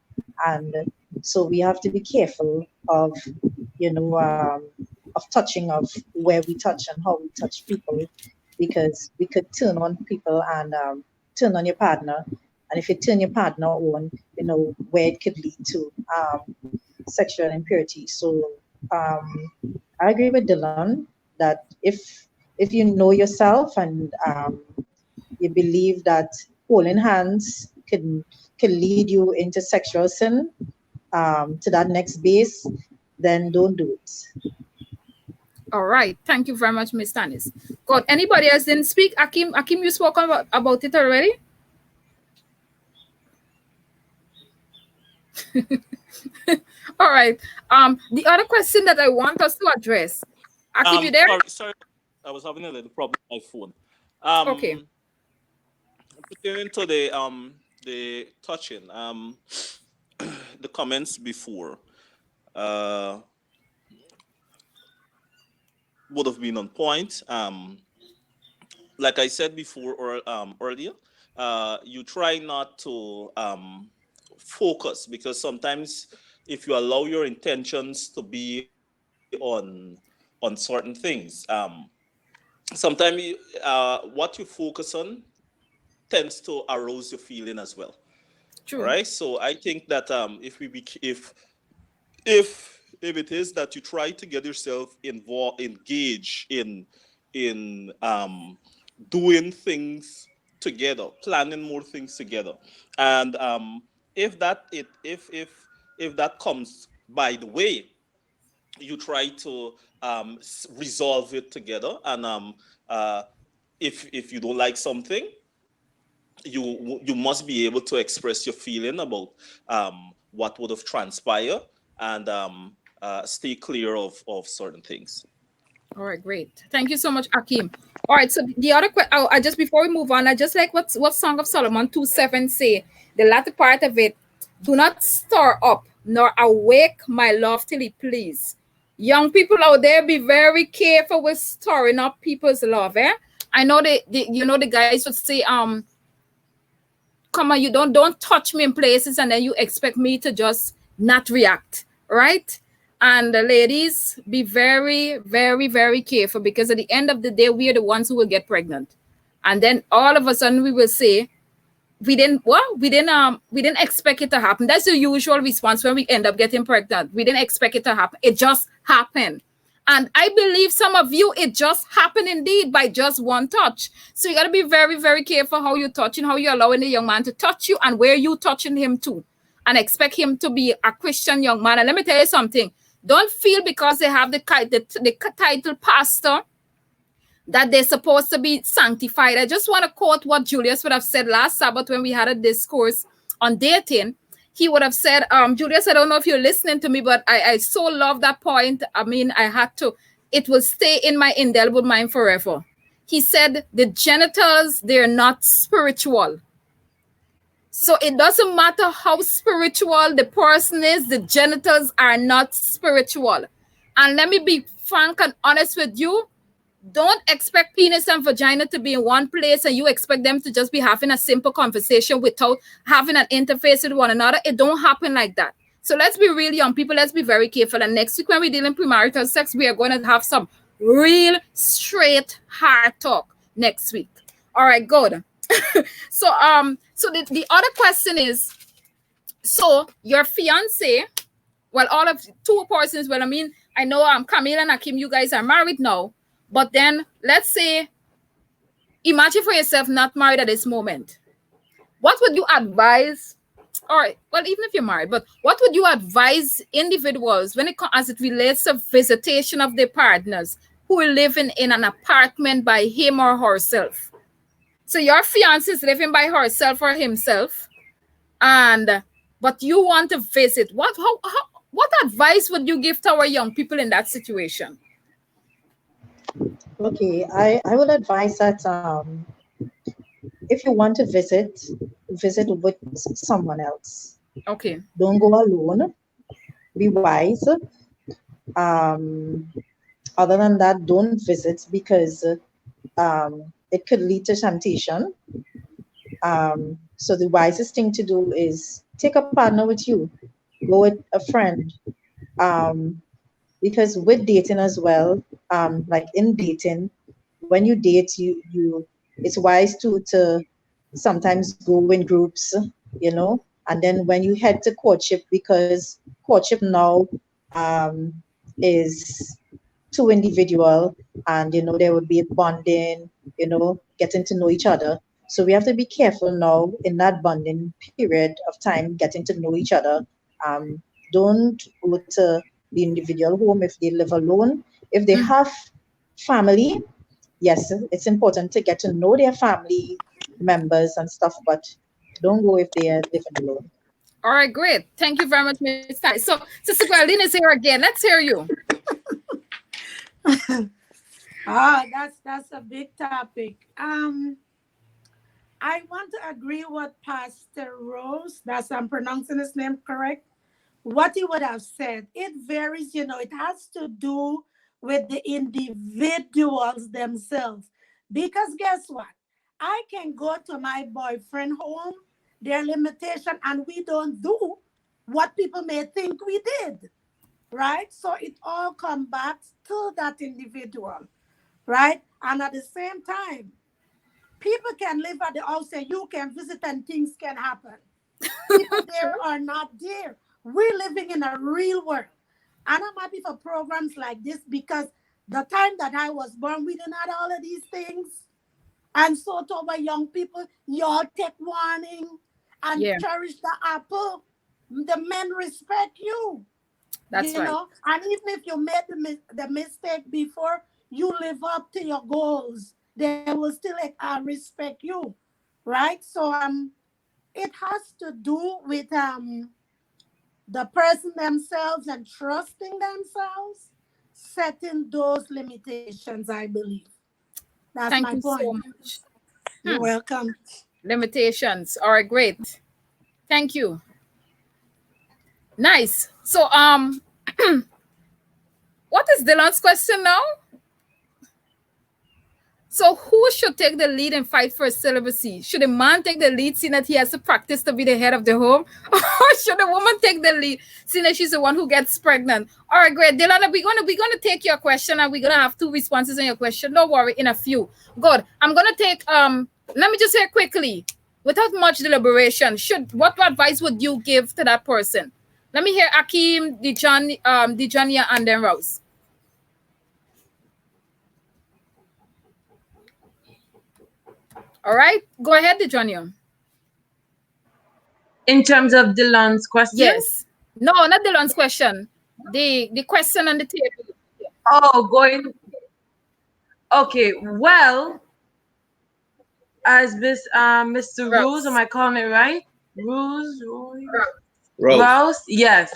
and so we have to be careful of of touching, of where we touch and how we touch people, because we could turn on people and turn on your partner, and if you turn your partner on, where it could lead to sexual impurity. So I agree with Dylan that if you know yourself and you believe that holding hands can lead you into sexual sin, to that next base, then don't do it. All right. Thank you very much, Ms. Tannis. God, anybody else didn't speak? Akeem, you spoke about it already? All right. The other question that I want us to address. Akeem, you there? Sorry. I was having a little problem with my phone. Okay. Pertaining to the touching, the comments before would have been on point. Like I said before or earlier, you try not to focus, because sometimes if you allow your intentions to be on certain things, sometimes what you focus on tends to arouse your feeling as well. True. Right. So I think that if it is that you try to get yourself engaged in doing things together, planning more things together, and if that comes by the way, you try to resolve it together, and if you don't like something, you must be able to express your feeling about what would have transpired, and stay clear of certain things. All right, great. Thank you so much, Akeem. All right, so the other question, I just, before we move on, I just like what Song of Solomon 2:7 say, the latter part of it, do not stir up nor awake my love till he please. Young people out there, be very careful with stirring up people's love, eh? I know the guys would say, come on, you don't touch me in places and then you expect me to just not react, right? And the ladies, be very, very, very careful, because at the end of the day, we are the ones who will get pregnant. And then all of a sudden we will say, we didn't expect it to happen. That's the usual response when we end up getting pregnant. We didn't expect it to happen. It just happened. And I believe some of you, it just happened indeed by just one touch. So you got to be very, very careful how you're touching, how you're allowing the young man to touch you, and where you touching him to. And expect him to be a Christian young man. And let me tell you something. Don't feel because they have the title pastor that they're supposed to be sanctified. I just want to quote what Julius would have said last Sabbath when we had a discourse on dating. He would have said, Julius, I don't know if you're listening to me, but I so love that point. I mean, I had to. It will stay in my indelible mind forever. He said, the genitals, they're not spiritual. So it doesn't matter how spiritual the person is, the genitals are not spiritual. And let me be frank and honest with you. Don't expect penis and vagina to be in one place and you expect them to just be having a simple conversation without having an interface with one another. It don't happen like that. So let's be real, young people. Let's be very careful. And next week when we deal in premarital sex, we are going to have some real straight hard talk next week. All right, good. So the other question is, so your fiance, well, all of two persons, well, I mean, I know Camille and Akeem, you guys are married now, but then let's say, imagine for yourself not married at this moment. What would you advise? Or, well, even if you're married, but what would you advise individuals when as it relates to visitation of their partners who are living in an apartment by him or herself? So your fiance is living by herself or himself, but you want to visit. What advice would you give to our young people in that situation? Okay, I would advise that if you want to visit with someone else. Okay. Don't go alone. Be wise. Other than that, don't visit because it could lead to temptation. So the wisest thing to do is take a partner with you. Go with a friend. Because with dating as well, like in dating, when you date, you it's wise to sometimes go in groups, you know, and then when you head to courtship, because courtship now is too individual, and you know there would be bonding, you know, getting to know each other. So we have to be careful now in that bonding period of time, getting to know each other. Don't go to the individual home if they live alone. If they have family, yes, it's important to get to know their family members and stuff, but don't go if they are living alone. All right, great. Thank you very much, Ms. Tannis. So, Sister Geraldine is here again. Let's hear you. That's a big topic. I want to agree with Pastor Rose. I'm pronouncing his name correct. What he would have said. It varies, you know, it has to do with the individuals themselves. Because guess what? I can go to my boyfriend home, their limitation, and we don't do what people may think we did. Right? So it all comes back to that individual. Right? And at the same time, people can live at the house and you can visit and things can happen. People there are not there. We're living in a real world. And I'm happy for programs like this because the time that I was born, we didn't have all of these things. And so to our young people, y'all take warning and cherish the apple. The men respect you. That's you right. know, and even if you made the mistake before, you live up to your goals. They will still respect you, right? So it has to do with the person themselves and trusting themselves, setting those limitations. I believe that's Thank my you point. so much. You're welcome. Limitations. All right, great. Thank you. Nice. So what is Dylan's question now? So who should take the lead and fight for celibacy? Should a man take the lead, seeing that he has to practice to be the head of the home? Or should a woman take the lead, seeing that she's the one who gets pregnant? All right, great. Dylan, we're gonna take your question and we're gonna have 2 responses on your question. Don't worry, in a few. Good. I'm gonna take let me just say quickly, without much deliberation, what advice would you give to that person? Let me hear Akeem, Dijonya, and then Rouse. All right, go ahead, Dijonya. In terms of Dylan's question? Yes. No, not Dylan's question. The question on the table. Oh, okay, well, as Mr. Rouse, am I calling it right? Rouse, yes.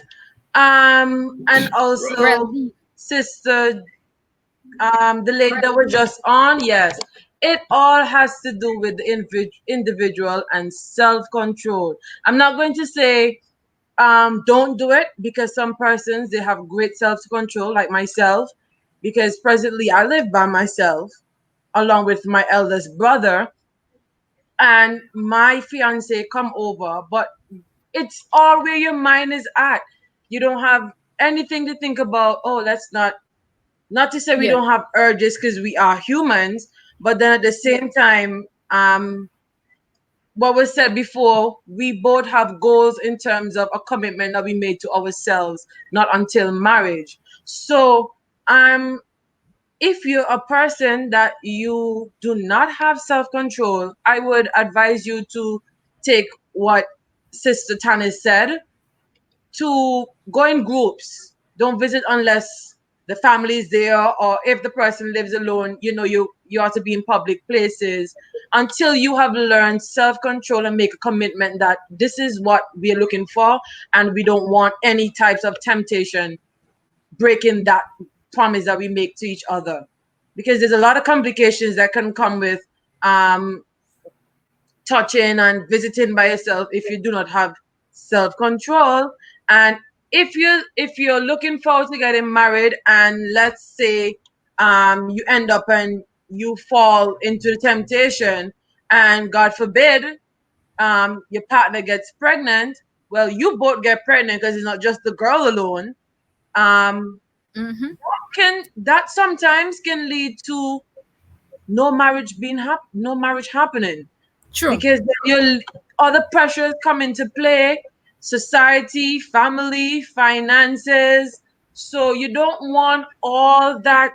And also Sister, the lady that we're just on, yes. It all has to do with the individual and self-control. I'm not going to say don't do it, because some persons, they have great self-control, like myself, because presently I live by myself along with my eldest brother, and my fiance come over, but it's all where your mind is at. You don't have anything to think about. Oh, let's not to say we Yeah. don't have urges because we are humans, but then at the same time, what was said before, we both have goals in terms of a commitment that we made to ourselves, not until marriage. So, if you're a person that you do not have self-control, I would advise you to take what Sister Tannis said, to go in groups. Don't visit unless the family is there, or if the person lives alone, you have to be in public places until you have learned self-control and make a commitment that this is what we're looking for, and we don't want any types of temptation breaking that promise that we make to each other. Because there's a lot of complications that can come with um touching and visiting by yourself if you do not have self-control. And if you're looking forward to getting married, and let's say you end up and you fall into the temptation, and God forbid your partner gets pregnant, well, you both get pregnant because it's not just the girl alone. um Mm-hmm. can that sometimes can lead to no marriage happening, True. because then your other pressures come into play: society, family, finances. So you don't want all that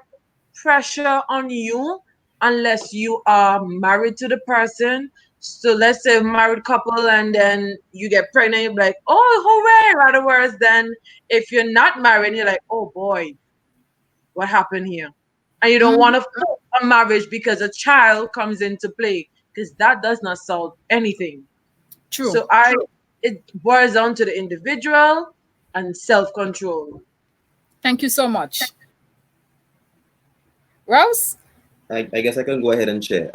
pressure on you unless you are married to the person. So let's say a married couple and then you get pregnant, you're like, oh, hooray. In other words, then if you're not married, you're like, oh boy, what happened here? And you don't Mm-hmm. want to force a marriage because a child comes into play, because that does not solve anything. True. So it boils down to the individual and self-control. Thank you so much. Rouse? I guess I can go ahead and share.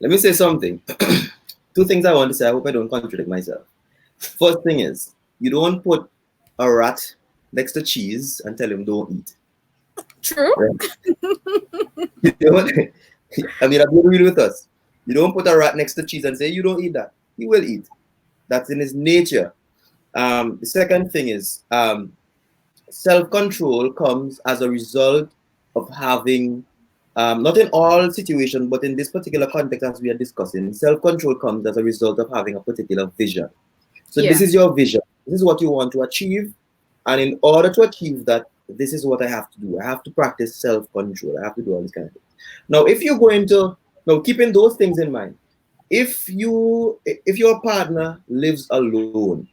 Let me say something. Two things I want to say. I hope I don't contradict myself. First thing is, you don't put a rat next to cheese and tell him don't eat. True. Right? You don't, I mean, be real with us. You don't put a rat next to cheese and say you don't eat that. He will eat. That's in his nature. The second thing is, self-control comes as a result of having, not in all situations, but in this particular context as we are discussing, self-control comes as a result of having a particular vision. So this Yeah. is your vision. This is what you want to achieve. And in order to achieve that, this is what I have to do. I have to practice self-control. I have to do all this kind of things. Now, if you're going to, now keeping those things in mind, if your partner lives alone,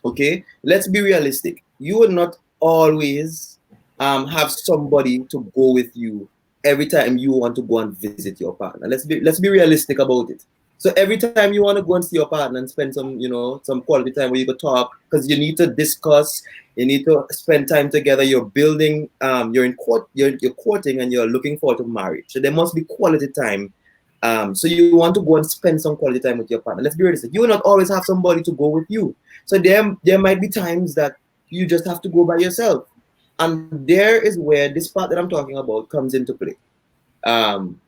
okay, let's be realistic. You will not always have somebody to go with you every time you want to go and visit your partner. Let's be realistic about it. So every time you want to go and see your partner and spend some quality time where you could talk, because you need to discuss, you need to spend time together. You're building, you're courting, and you're looking forward to marriage. So there must be quality time. So you want to go and spend some quality time with your partner. Let's be realistic. You will not always have somebody to go with you. So there might be times that you just have to go by yourself. And there is where this part that I'm talking about comes into play. Um,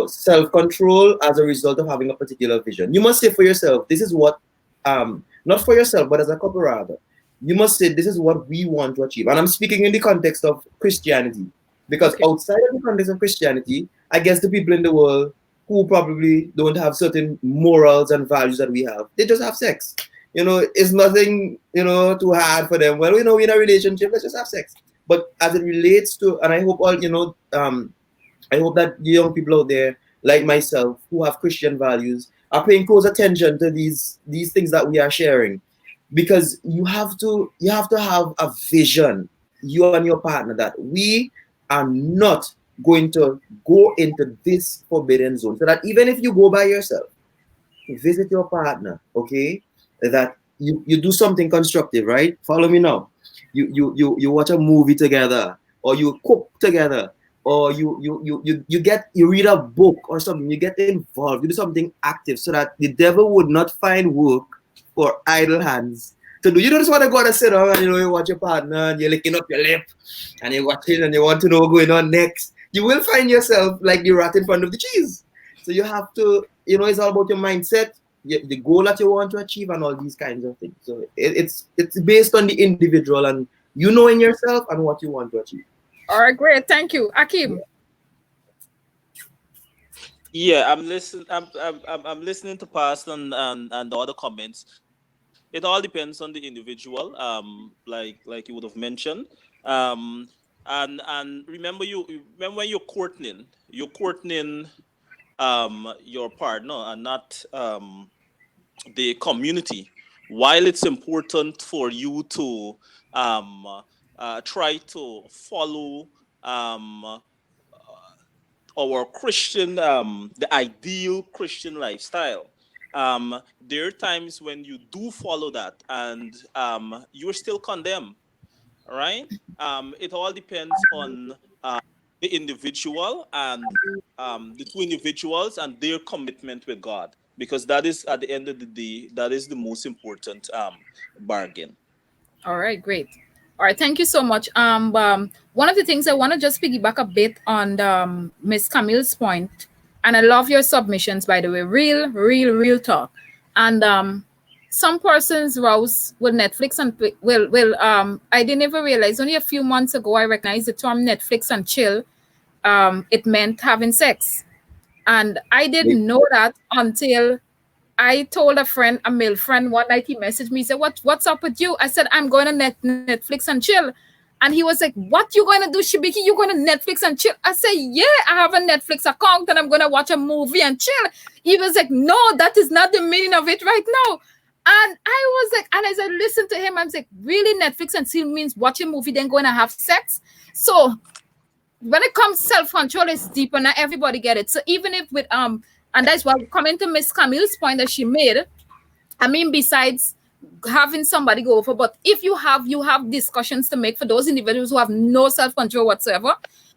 self-control as a result of having a particular vision. You must say for yourself, this is what, not for yourself, but as a couple rather. You must say, this is what we want to achieve. And I'm speaking in the context of Christianity. Because Okay. outside of the context of Christianity, I guess the people in the world who probably don't have certain morals and values that we have, they just have sex. It's nothing, too hard for them. Well, we're in a relationship, let's just have sex. But as it relates to, and I hope I hope that the young people out there, like myself, who have Christian values, are paying close attention to these things that we are sharing, because you have to have a vision, you and your partner, that we are not going to go into this forbidden zone. So that even if you go by yourself, visit your partner, okay, that you do something constructive, right? Follow me now. You watch a movie together, or you cook together, or you read a book or something. You get involved, you do something active, so that the devil would not find work for idle hands to do. You don't just want to go and sit down and you watch your partner and you're licking up your lip and you're watching and you want to know what's going on next. You will find yourself like the rat in front of the cheese. So you have to, it's all about your mindset. the goal that you want to achieve and all these kinds of things. So it's based on the individual and you knowing yourself and what you want to achieve. All right, great. Thank you. Akeem. Yeah, I'm listening to past and the other comments. It all depends on the individual. Like you would have mentioned. And remember remember when you're courting your partner and not the community. While it's important for you to try to follow our Christian, the ideal Christian lifestyle. There are times when you do follow that and you're still condemned, right? It all depends on the individual and the two individuals and their commitment with God, because that is, at the end of the day, that is the most important bargain. All right, great. All right, thank you so much. One of the things I want to just piggyback a bit on Miss Camille's point, and I love your submissions, by the way, real talk. And some persons Rouse will Netflix and will I didn't even realize only a few months ago I recognized the term Netflix and chill. It meant having sex, and I didn't know that until I told a friend, a male friend, one night. He messaged me, he said, what's up with you? I said, I'm going to Netflix and chill. And he was like, what you going to do, Shibiki? You going to Netflix and chill? I said, yeah, I have a Netflix account and I'm going to watch a movie and chill. He was like, no, that is not the meaning of it right now. And I was like, and as I listened to him, I was like, really, Netflix and chill means watch a movie, then going to have sex? So when it comes to self-control, it's deeper. Not everybody get it. So even if with and that's why coming to Miss Camille's point that she made, I mean, besides having somebody go over, but if you have discussions to make for those individuals who have no self-control whatsoever,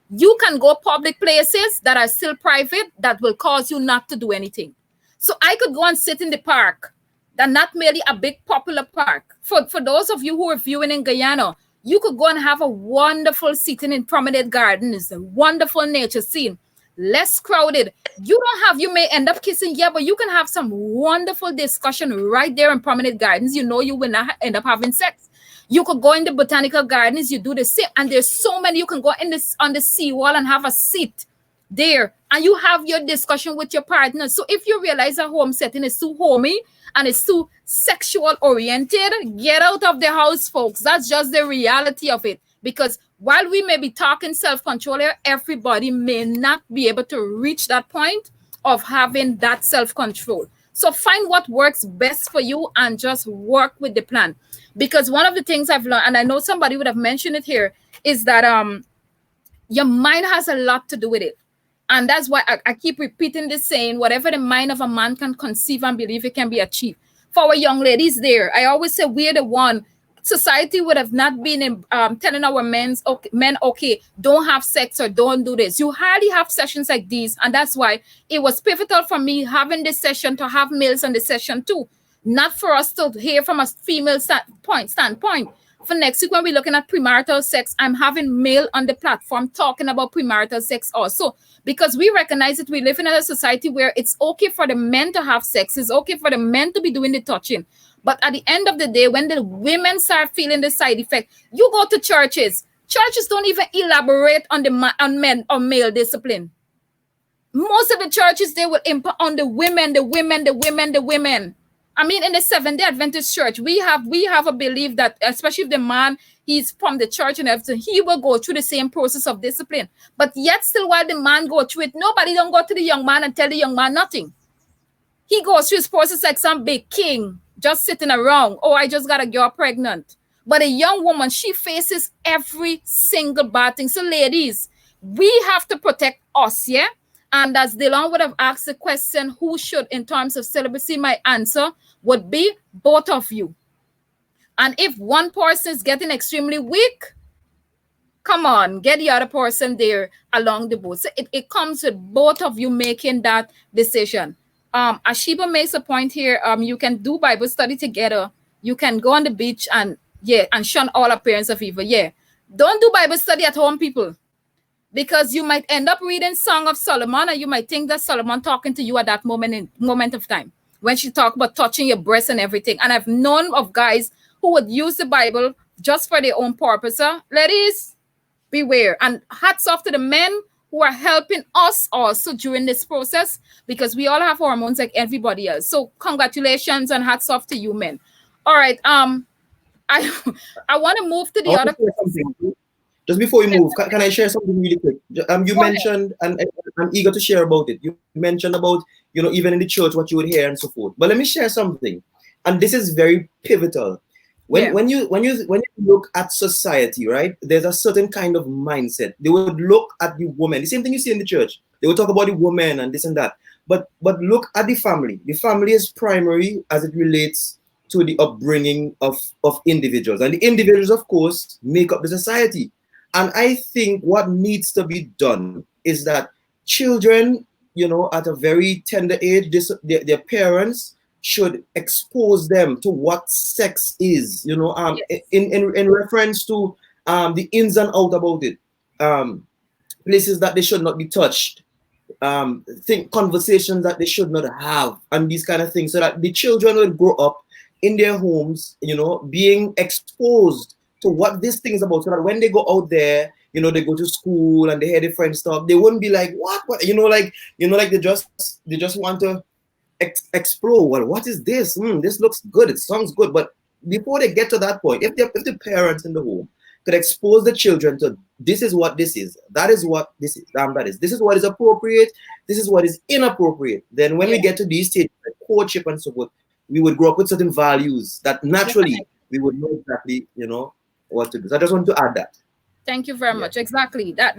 you can go public places that are still private that will cause you not to do anything. So I could go and sit in the park, that not merely a big popular park. For those of you who are viewing in Guyana, you could go and have a wonderful sitting in promenade gardens, a wonderful nature scene, less crowded. You may end up kissing, yeah, but you can have some wonderful discussion right there in promenade gardens. You know you will not end up having sex. You could go in the botanical gardens, you do the same, and there's so many. You can go in this on the seawall and have a seat there, and you have your discussion with your partner. So if you realize a home setting is too homey and it's too sexual oriented, get out of the house, folks. That's just the reality of it. Because while we may be talking self-control here, everybody may not be able to reach that point of having that self-control. So find what works best for you and just work with the plan. Because one of the things I've learned, and I know somebody would have mentioned it here, is that your mind has a lot to do with it. And that's why I keep repeating this saying, whatever the mind of a man can conceive and believe, it can be achieved. For our young ladies there, I always say we're the one. Society would have not been telling our men, okay, don't have sex or don't do this. You hardly have sessions like these. And that's why it was pivotal for me having this session to have males on the session too. Not for us to hear from a female standpoint. For next week, when we're looking at premarital sex, I'm having male on the platform talking about premarital sex also. Because we recognize that we live in a society where it's okay for the men to have sex. It's okay for the men to be doing the touching. But at the end of the day, when the women start feeling the side effect, you go to churches. Churches don't even elaborate on male discipline. Most of the churches, they will impact on the women. I mean, in the Seventh-day Adventist church, we have a belief that, especially if the man, he's from the church and everything, he will go through the same process of discipline. But yet still, while the man go through it, nobody don't go to the young man and tell the young man nothing. He goes through his process like some big king, just sitting around. Oh, I just got a girl pregnant. But a young woman, she faces every single bad thing. So ladies, we have to protect us, yeah? And as Dylan would have asked the question, who should in terms of celibacy, my answer would be both of you. And if one person is getting extremely weak, come on, get the other person there along the boat. So it comes with both of you making that decision. Ashiba makes a point here. You can do Bible study together. You can go on the beach and shun all appearance of evil. Yeah. Don't do Bible study at home, people. Because you might end up reading Song of Solomon and you might think that Solomon talking to you at that moment of time. when she talked about touching your breast and everything. And I've known of guys who would use the Bible just for their own purpose. Ladies, beware. And hats off to the men who are helping us also during this process, because we all have hormones like everybody else. So congratulations and hats off to you men. All right. I I want to move to I the want to other. share something. Just before we move, can I share something really quick? You Go ahead. mentioned, and I'm eager to share about it. You mentioned about, even in the church, what you would hear and so forth. But let me share something, and this is very pivotal. When you look at society, right? There's a certain kind of mindset. They would look at the woman. The same thing you see in the church. They would talk about the woman and this and that. But look at the family. The family is primary as it relates to the upbringing of individuals, and the individuals, of course, make up the society. And I think what needs to be done is that children, at a very tender age, their parents should expose them to what sex is, Yes. in reference to the ins and out about it, places that they should not be touched, think conversations that they should not have, and these kind of things, so that the children will grow up in their homes, being exposed to what this thing is about, so that when they go out there, they go to school and they hear different stuff, they wouldn't be like, what, like they just want to explore. Well, what is this? This looks good. It sounds good. But before they get to that point, if the parents in the home could expose the children to, this is what this is, that is what this is, this is what is appropriate, this is what is inappropriate, then when we get to these stages, like courtship and so forth, we would grow up with certain values that naturally we would know exactly, what to do. So I just want to add that. Thank you very much. Exactly. That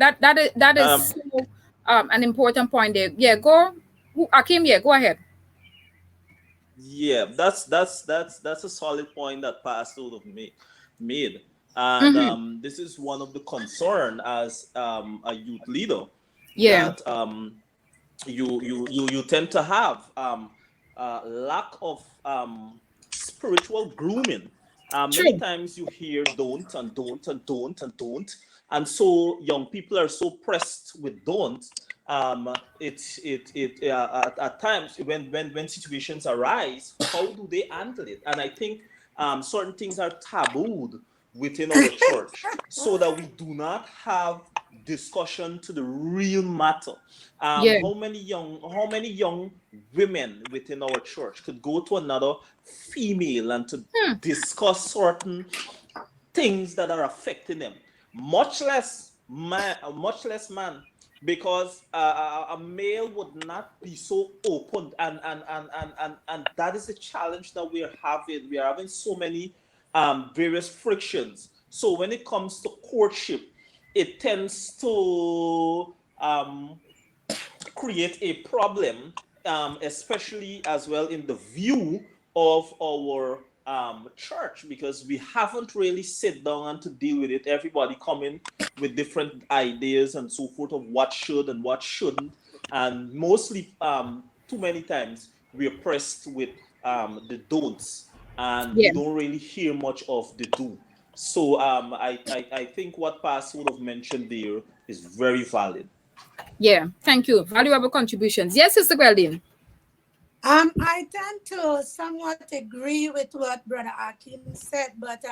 is so, an important point there. Yeah, go. Akeem, yeah, go ahead. Yeah, that's a solid point that Pastor would have made. And this is one of the concern as a youth leader, Yeah. that you tend to have lack of spiritual grooming. Many True. times you hear don't and don't and don't and don't, and so young people are so pressed with don't. At times when situations arise, how do they handle it? And I think certain things are tabooed within our church, so that we do not have discussion to the real matter. Yeah. How many young women within our church could go to another female and to discuss certain things that are affecting them, much less man, because a male would not be so open, and that is the challenge that we are having. We are having so many various frictions. So when it comes to courtship, it tends to create a problem, especially as well in the view of our church, because we haven't really sit down and to deal with it. Everybody coming with different ideas and so forth of what should and what shouldn't, and mostly too many times we are pressed with the don'ts, and we Yeah. don't really hear much of the do. So I think what Pastor would have mentioned there is very valid. Yeah. Thank you. Valuable contributions. Yes, Sister Geraldine. I tend to somewhat agree with what Brother Akeem said, but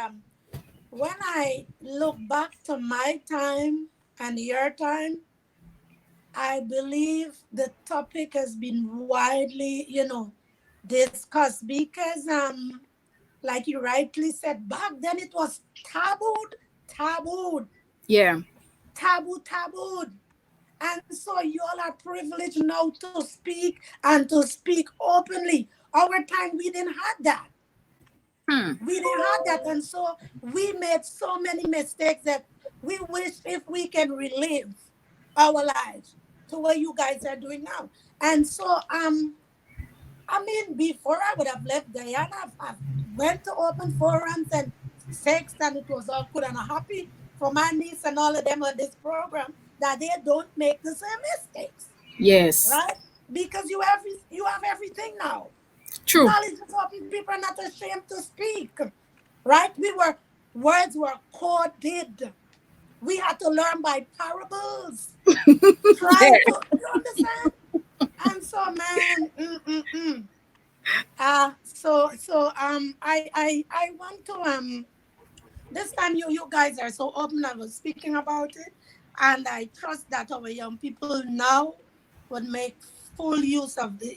when I look back to my time and your time, I believe the topic has been widely, discussed, because like you rightly said, back then it was tabooed, Yeah. tabooed. And so you all are privileged now to speak and to speak openly. Our time, we didn't have that. We didn't have that. And so we made so many mistakes that we wish if we can relive our lives to what you guys are doing now. And so, before I would have left Guyana, I went to open forums and sex, and it was all good and happy for my niece and all of them on this program, that they don't make the same mistakes. Yes. Right? Because you have everything now. True. Knowledge is open. People are not ashamed to speak. Right? Words were coded. We had to learn by parables. You understand? And so, man, I want to this time you guys are so open and was speaking about it, and I trust that our young people now would make full use of the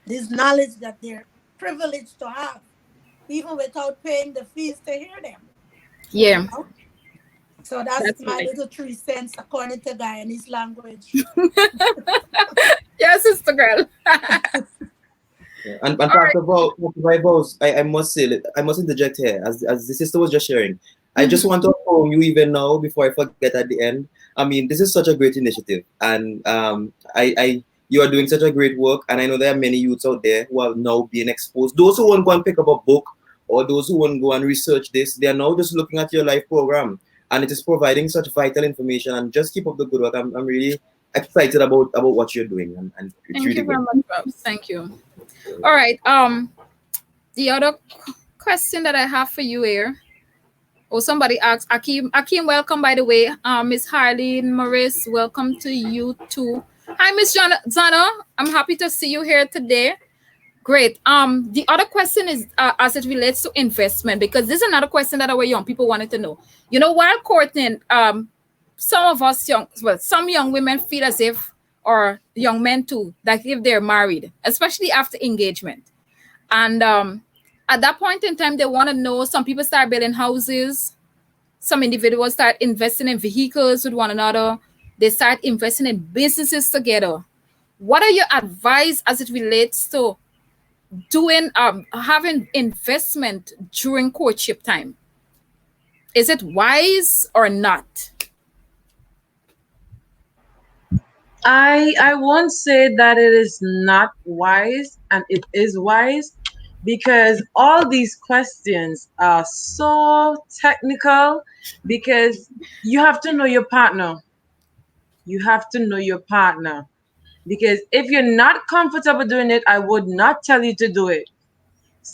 this knowledge that they're privileged to have, even without paying the fees to hear them. You Yeah, know, so that's that's my right. little 3 cents according to Guyanese language. Yeah, sister girl. Yeah. And All right. Pastor Vos, I must say, I must interject here, as the sister was just sharing. I just Mhm. want to inform you even now, before I forget at the end. I mean, this is such a great initiative, and you are doing such a great work. And I know there are many youths out there who are now being exposed. Those who won't go and pick up a book, or those who won't go and research this, they are now just looking at your live program, and it is providing such vital information. And just keep up the good work. I'm really excited about what you're doing, and it's Thank really you very good. much, Rouse. Thank you. All right. The other question that I have for you here. Oh, somebody asked Akeem. Akeem, welcome by the way. Miss Harleen Morris, welcome to you too. Hi, Miss Zana. I'm happy to see you here today. Great. The other question is as it relates to investment, because this is another question that our young people wanted to know. You know, while courting, some of us some young women feel as if, or young men too, that if they're married, especially after engagement, and at that point in time, they want to know. Some people start building houses. Some individuals start investing in vehicles with one another. They start investing in businesses together. What are your advice as it relates to doing having investment during courtship time? Is it wise or not? I won't say that it is not wise, and it is wise, because all these questions are so technical, because you have to know your partner. You have to know your partner. Because if you're not comfortable doing it, I would not tell you to do it.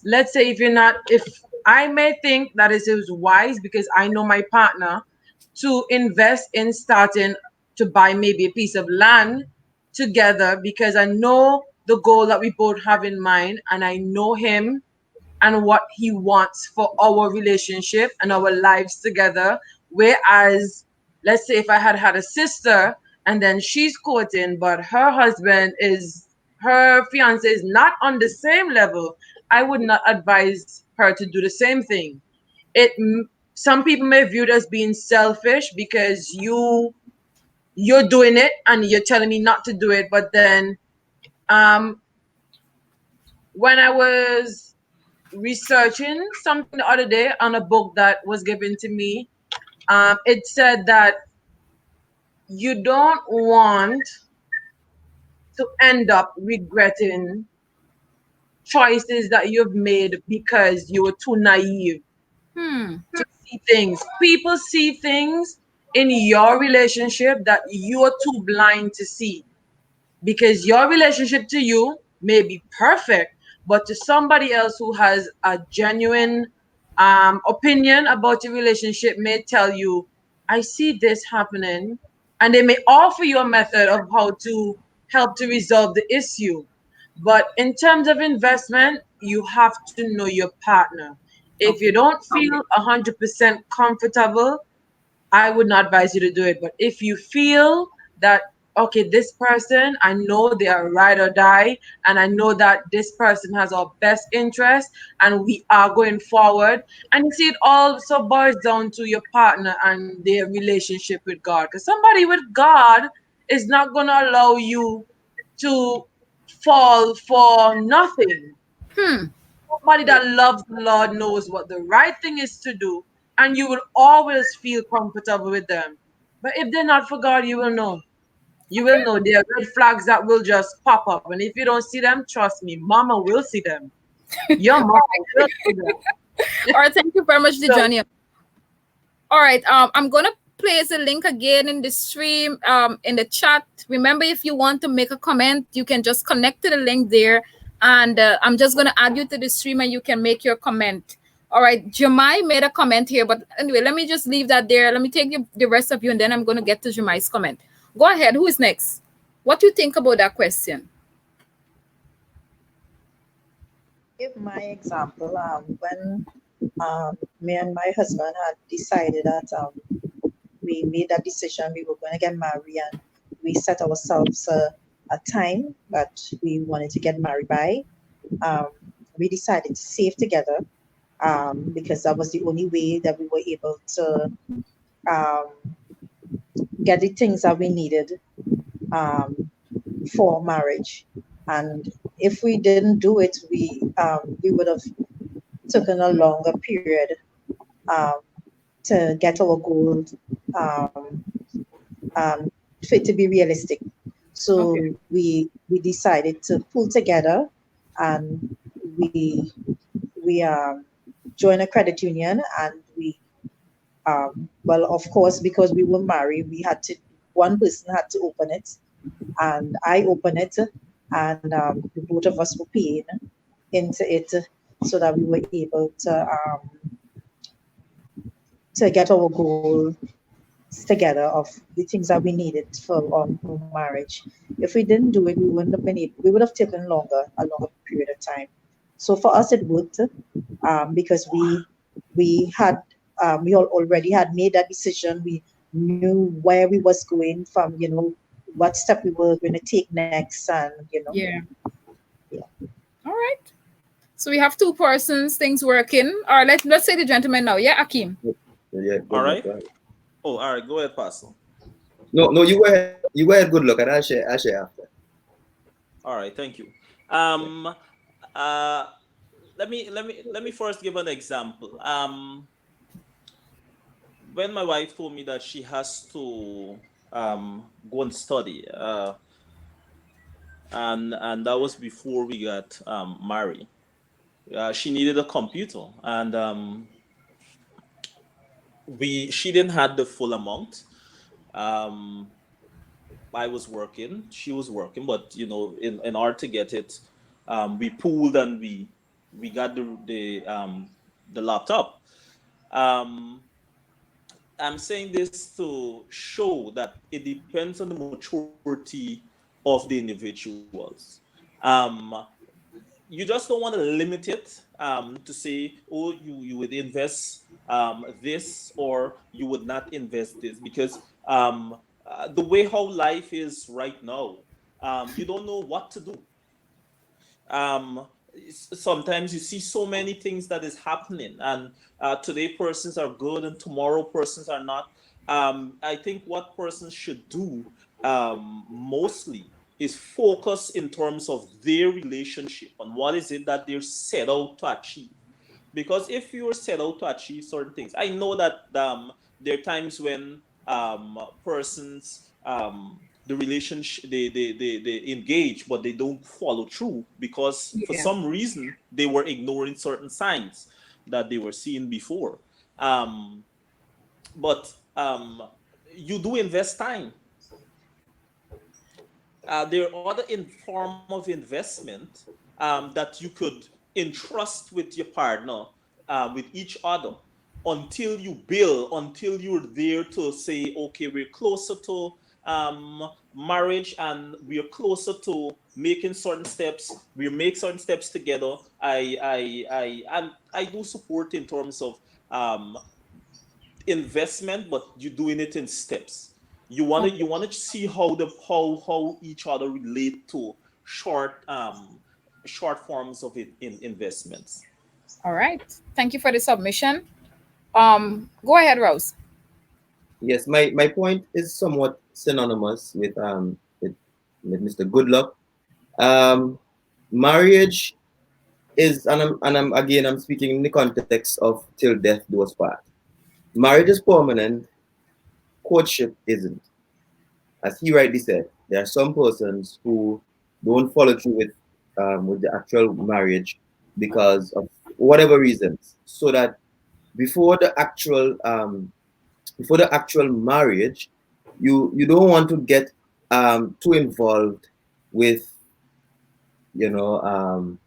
Let's say if I may think that it is wise because I know my partner to invest in starting to buy maybe a piece of land together, because I know the goal that we both have in mind, and I know him and what he wants for our relationship and our lives together. Whereas, let's say if I had had a sister and then she's courting, but her fiance is not on the same level, I would not advise her to do the same thing. It Some people may view it as being selfish because you're doing it and you're telling me not to do it. But then, um, when I was researching something the other day on a book that was given to me, it said that you don't want to end up regretting choices that you've made because you were too naive Hmm. to see things. People see things in your relationship that you're too blind to see, because your relationship to you may be perfect, but to somebody else who has a genuine opinion about your relationship may tell you, I see this happening, and they may offer you a method of how to help to resolve the issue. But in terms of investment, you have to know your partner. If you Okay. don't feel 100% comfortable, I would not advise you to do it. But if you feel that, okay, this person, I know they are ride or die, and I know that this person has our best interest, and we are going forward. And you see, it also boils down to your partner and their relationship with God. Because somebody with God is not going to allow you to fall for nothing. Hmm. Somebody that loves the Lord knows what the right thing is to do, and you will always feel comfortable with them. But if they're not for God, you will know. You will know there are red flags that will just pop up. And if you don't see them, trust me, mama will see them. Your mama will see them. All right. Thank you very much, So Dijonya. All right. I'm gonna place a link again in the stream, in the chat. Remember, if you want to make a comment, you can just connect to the link there, and I'm just gonna add you to the stream, and you can make your comment. All right. Jemai made a comment here, but anyway, let me just leave that there. Let me take the rest of you, and then I'm gonna get to Jemai's comment. Go ahead. Who is next? What do you think about that question? give my example. When me and my husband had decided that we made that decision, we were going to get married, and we set ourselves a time that we wanted to get married by. We decided to save together because that was the only way that we were able to um, get the things that we needed um, for marriage. And if we didn't do it, we would have taken a longer period um, to get our goal um, um, for it to be realistic. So Okay. we decided to pull together, and we we joined a credit union, and we well, of course, because we were married, we had to, one person had to open it, and I opened it, and the both of us were paying into it so that we were able to get our goal together of the things that we needed for marriage. If we didn't do it, we wouldn't have been able, we would have taken a longer period of time. So for us, it worked because we had we all already had made that decision. We knew where we was going from, what step we were going to take next, and Yeah. yeah. All right. So we have two persons, things working. All right, let's say the gentleman now. Yeah, Akeem. Yeah, All good luck. right. Oh, all right. Go ahead, Pastor. No, you go ahead. You go ahead. Good luck, and I'll share after. All right. Thank you. Uh, let me first give an example. When my wife told me that she has to go and study, and that was before we got married. She needed a computer, and she didn't have the full amount. Um, I was working, she was working, but in order to get it, we pooled and we got the laptop. Um, I'm saying this to show that it depends on the maturity of the individuals. Um, you just don't want to limit it to say, oh, you would invest this or you would not invest this because the way how life is right now, you don't know what to do. Sometimes you see so many things that is happening, and today persons are good and tomorrow persons are not. I think what persons should do mostly is focus in terms of their relationship and what is it that they're set out to achieve. Because if you're set out to achieve certain things, I know that there are times when persons the relationship they engage but they don't follow through because for Yeah. some reason they were ignoring certain signs that they were seeing before. But you do invest time. There are other form of investment that you could entrust with your partner, with each other, until you build, until you're there to say, okay, we're closer to marriage and we're closer to making certain steps. We make certain steps together. I do support in terms of um, investment, but you're doing it in steps. You Okay. want to see how each other relate to short short forms of it in investments. All right. Thank you for the submission. Go ahead, Rose. Yes, my point is somewhat synonymous with Mr. Goodluck. Um, Marriage is, and I'm speaking in the context of till death do us part. Marriage is permanent. Courtship isn't. As he rightly said, there are some persons who don't follow through with the actual marriage because of whatever reasons. So that before the actual marriage, you don't want to get too involved with you know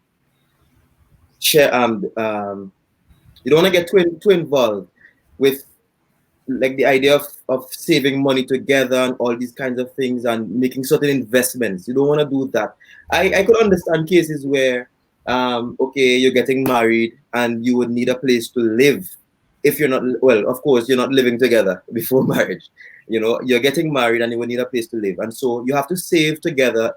share you don't want to get too involved with like the idea of saving money together and all these kinds of things and making certain investments. You don't want to do that. I could understand cases where okay, you're getting married and you would need a place to live. If you're not, well, of course, you're not living together before marriage. You know, you're getting married and you would need a place to live, and so you have to save together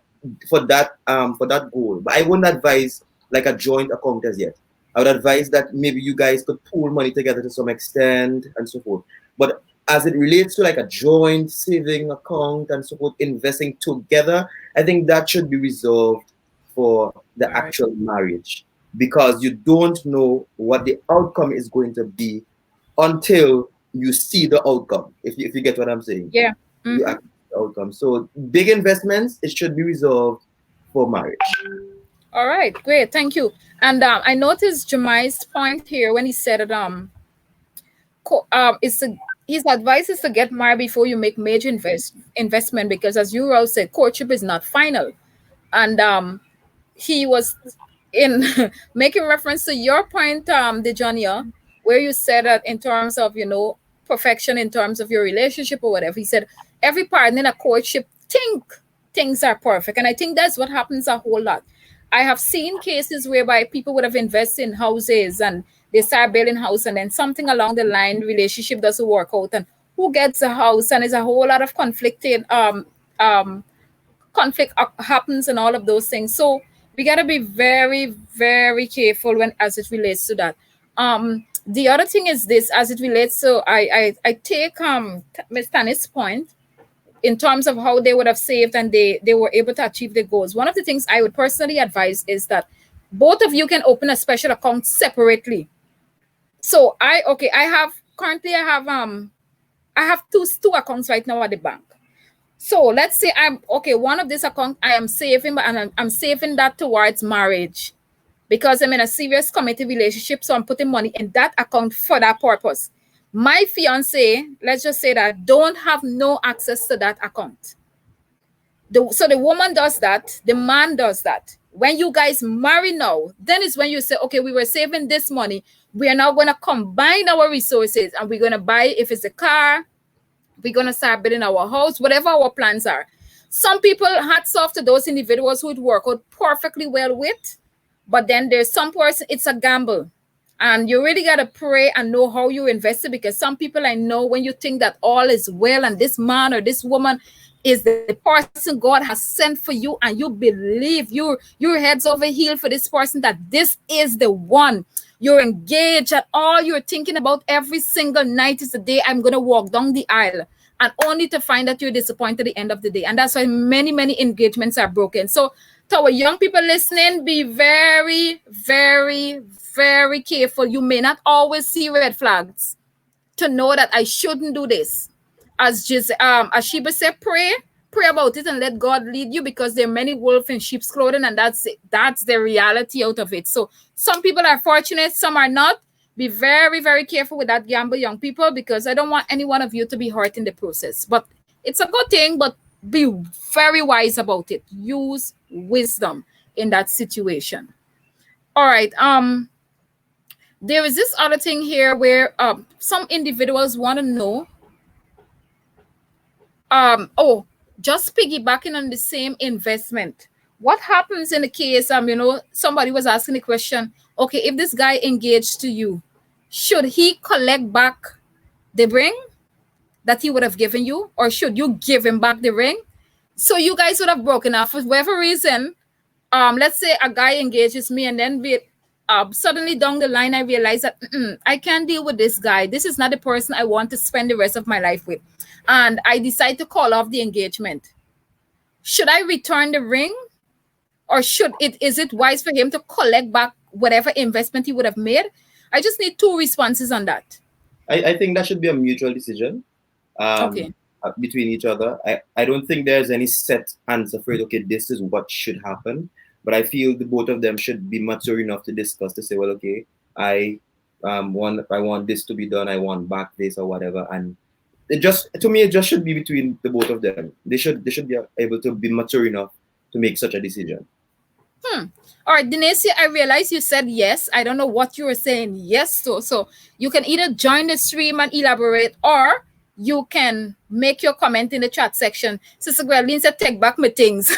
for that goal. But I wouldn't advise like a joint account as yet. I would advise that maybe you guys could pool money together to some extent and so forth. But as it relates to like a joint saving account and so forth, investing together, I think that should be reserved for the actual marriage, because you don't know what the outcome is going to be until you see the outcome. If you get what I'm saying. Yeah. You actually see the outcome. So big investments, it should be reserved for marriage. All right, great, thank you. And I noticed Jemai's point here when he said that his advice is to get married before you make major investment, because as you all said, courtship is not final. And he was in making reference to your point, Dijonya, where you said that in terms of, you know, perfection in terms of your relationship or whatever. He said every partner in a courtship think things are perfect. And I think that's what happens a whole lot. I have seen cases whereby people would have invested in houses and they start building house, and then something along the line, relationship doesn't work out, and who gets a house, and there's a whole lot of conflicted conflict happens and all of those things. So we got to be very, very careful when as it relates to that. The other thing is this, as it relates to, I take Ms. Tannis' point in terms of how they would have saved and they were able to achieve their goals. One of the things I would personally advise is that both of you can open a special account separately. So I have two accounts right now at the bank. So let's say one of this account I am saving, and I'm saving that towards marriage because I'm in a serious committed relationship. So I'm putting money in that account for that purpose. My fiance, let's just say that, don't have no access to that account. So the woman does that, the man does that. When you guys marry now, then is when you say, okay, we were saving this money. We are now going to combine our resources and we're going to buy, if it's a car, we're going to start building our house, whatever our plans are. Some people, hats off to those individuals who it work out perfectly well with. But then there's some person, it's a gamble. And you really got to pray and know how you invest it, because some people I know, when you think that all is well and this man or this woman is the person God has sent for you, and you believe your head's over heels for this person, that this is the one. You're engaged, and all you're thinking about every single night is the day I'm going to walk down the aisle, and only to find that you're disappointed at the end of the day. And that's why many, many engagements are broken. So to our young people listening, be very, very, very careful. You may not always see red flags to know that I shouldn't do this. As Sheba said, pray about it and let God lead you, because there are many wolves in sheep's clothing, and that's it. That's the reality out of it. So some people are fortunate, some are not. Be very, very careful with that gamble, young people, because I don't want any one of you to be hurt in the process. But it's a good thing, but be very wise about it. Use wisdom in that situation. All right. There is this other thing here where some individuals want to know. Just piggybacking on the same investment. What happens in the case, somebody was asking the question, okay, if this guy engaged to you, should he collect back the ring that he would have given you, or should you give him back the ring? So you guys would have broken up for whatever reason. Let's say a guy engages me, and then suddenly down the line, I realize that I can't deal with this guy. This is not the person I want to spend the rest of my life with. And I decide to call off the engagement. Should I return the ring? Or is it wise for him to collect back whatever investment he would have made? I just need two responses on that. I think that should be a mutual decision between each other. I don't think there's any set answer for it. Okay, this is what should happen. But I feel the both of them should be mature enough to discuss, to say, well, okay, I want this to be done. I want back this or whatever. And it just should be between the both of them. They should be able to be mature enough to make such a decision. All right, Dinesia, I realize you said yes. I don't know what you were saying yes to. So you can either join the stream and elaborate, or you can make your comment in the chat section. Sister Gwendolyn said, take back my things.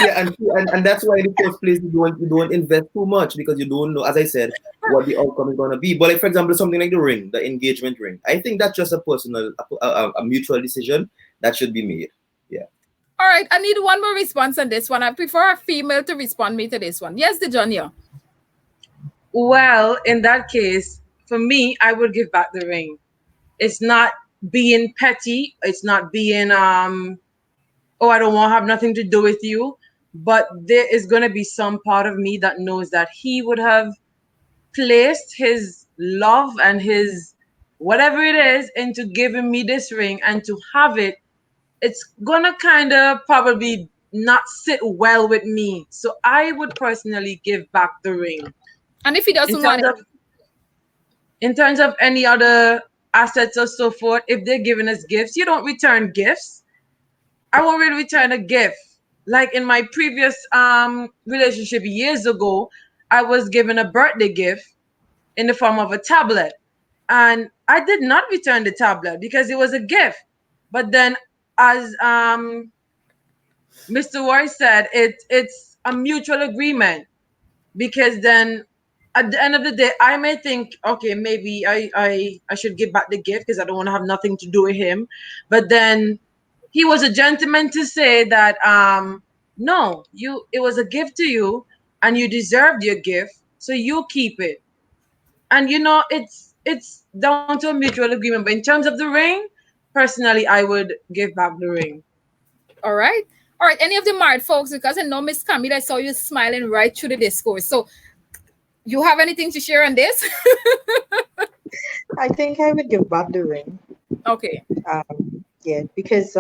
Yeah, and that's why in the first place you don't invest too much because you don't know, as I said, what the outcome is gonna be. But like for example, something like the ring, the engagement ring, I think that's just a personal, a mutual decision that should be made. Yeah. All right, I need one more response on this one. I prefer a female to respond me to this one. Yes, Dijonya. Well, in that case, for me, I would give back the ring. It's not being petty. It's not being oh, I don't want to have nothing to do with you. But there is gonna be some part of me that knows that he would have placed his love and his whatever it is into giving me this ring, and to have it, it's gonna kind of probably not sit well with me. So I would personally give back the ring. And if he doesn't want it? In terms of any other assets or so forth, if they're giving us gifts, you don't return gifts. I won't really return a gift. Like in my previous relationship years ago, I was given a birthday gift in the form of a tablet. And I did not return the tablet because it was a gift. But then, as Mr. Ward said, it's a mutual agreement, because then at the end of the day, I may think, okay, maybe I should give back the gift because I don't want to have nothing to do with him. But then he was a gentleman to say that no, it was a gift to you and you deserved your gift, so you keep it. And it's down to a mutual agreement. But in terms of the ring, personally, I would give back the ring. All right. All right. Any of the married folks, because I know Miss Camille, I saw you smiling right through the discourse. So you have anything to share on this? I think I would give back the ring. Okay. Yeah, because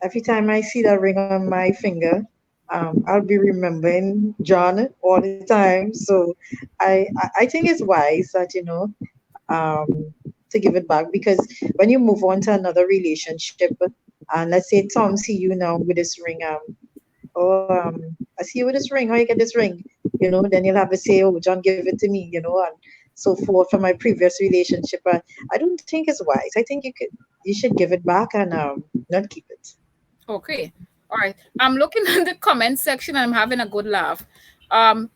every time I see that ring on my finger, I'll be remembering John all the time. So I think it's wise that, to give it back, because when you move on to another relationship, and let's say Tom see you now with this ring, I see you with this ring, how you get this ring? Then you'll have to say, oh, John give it to me, and so forth from my previous relationship. I don't think it's wise. I think you should give it back and not keep it. Okay. All right. I'm looking at the comment section and I'm having a good laugh.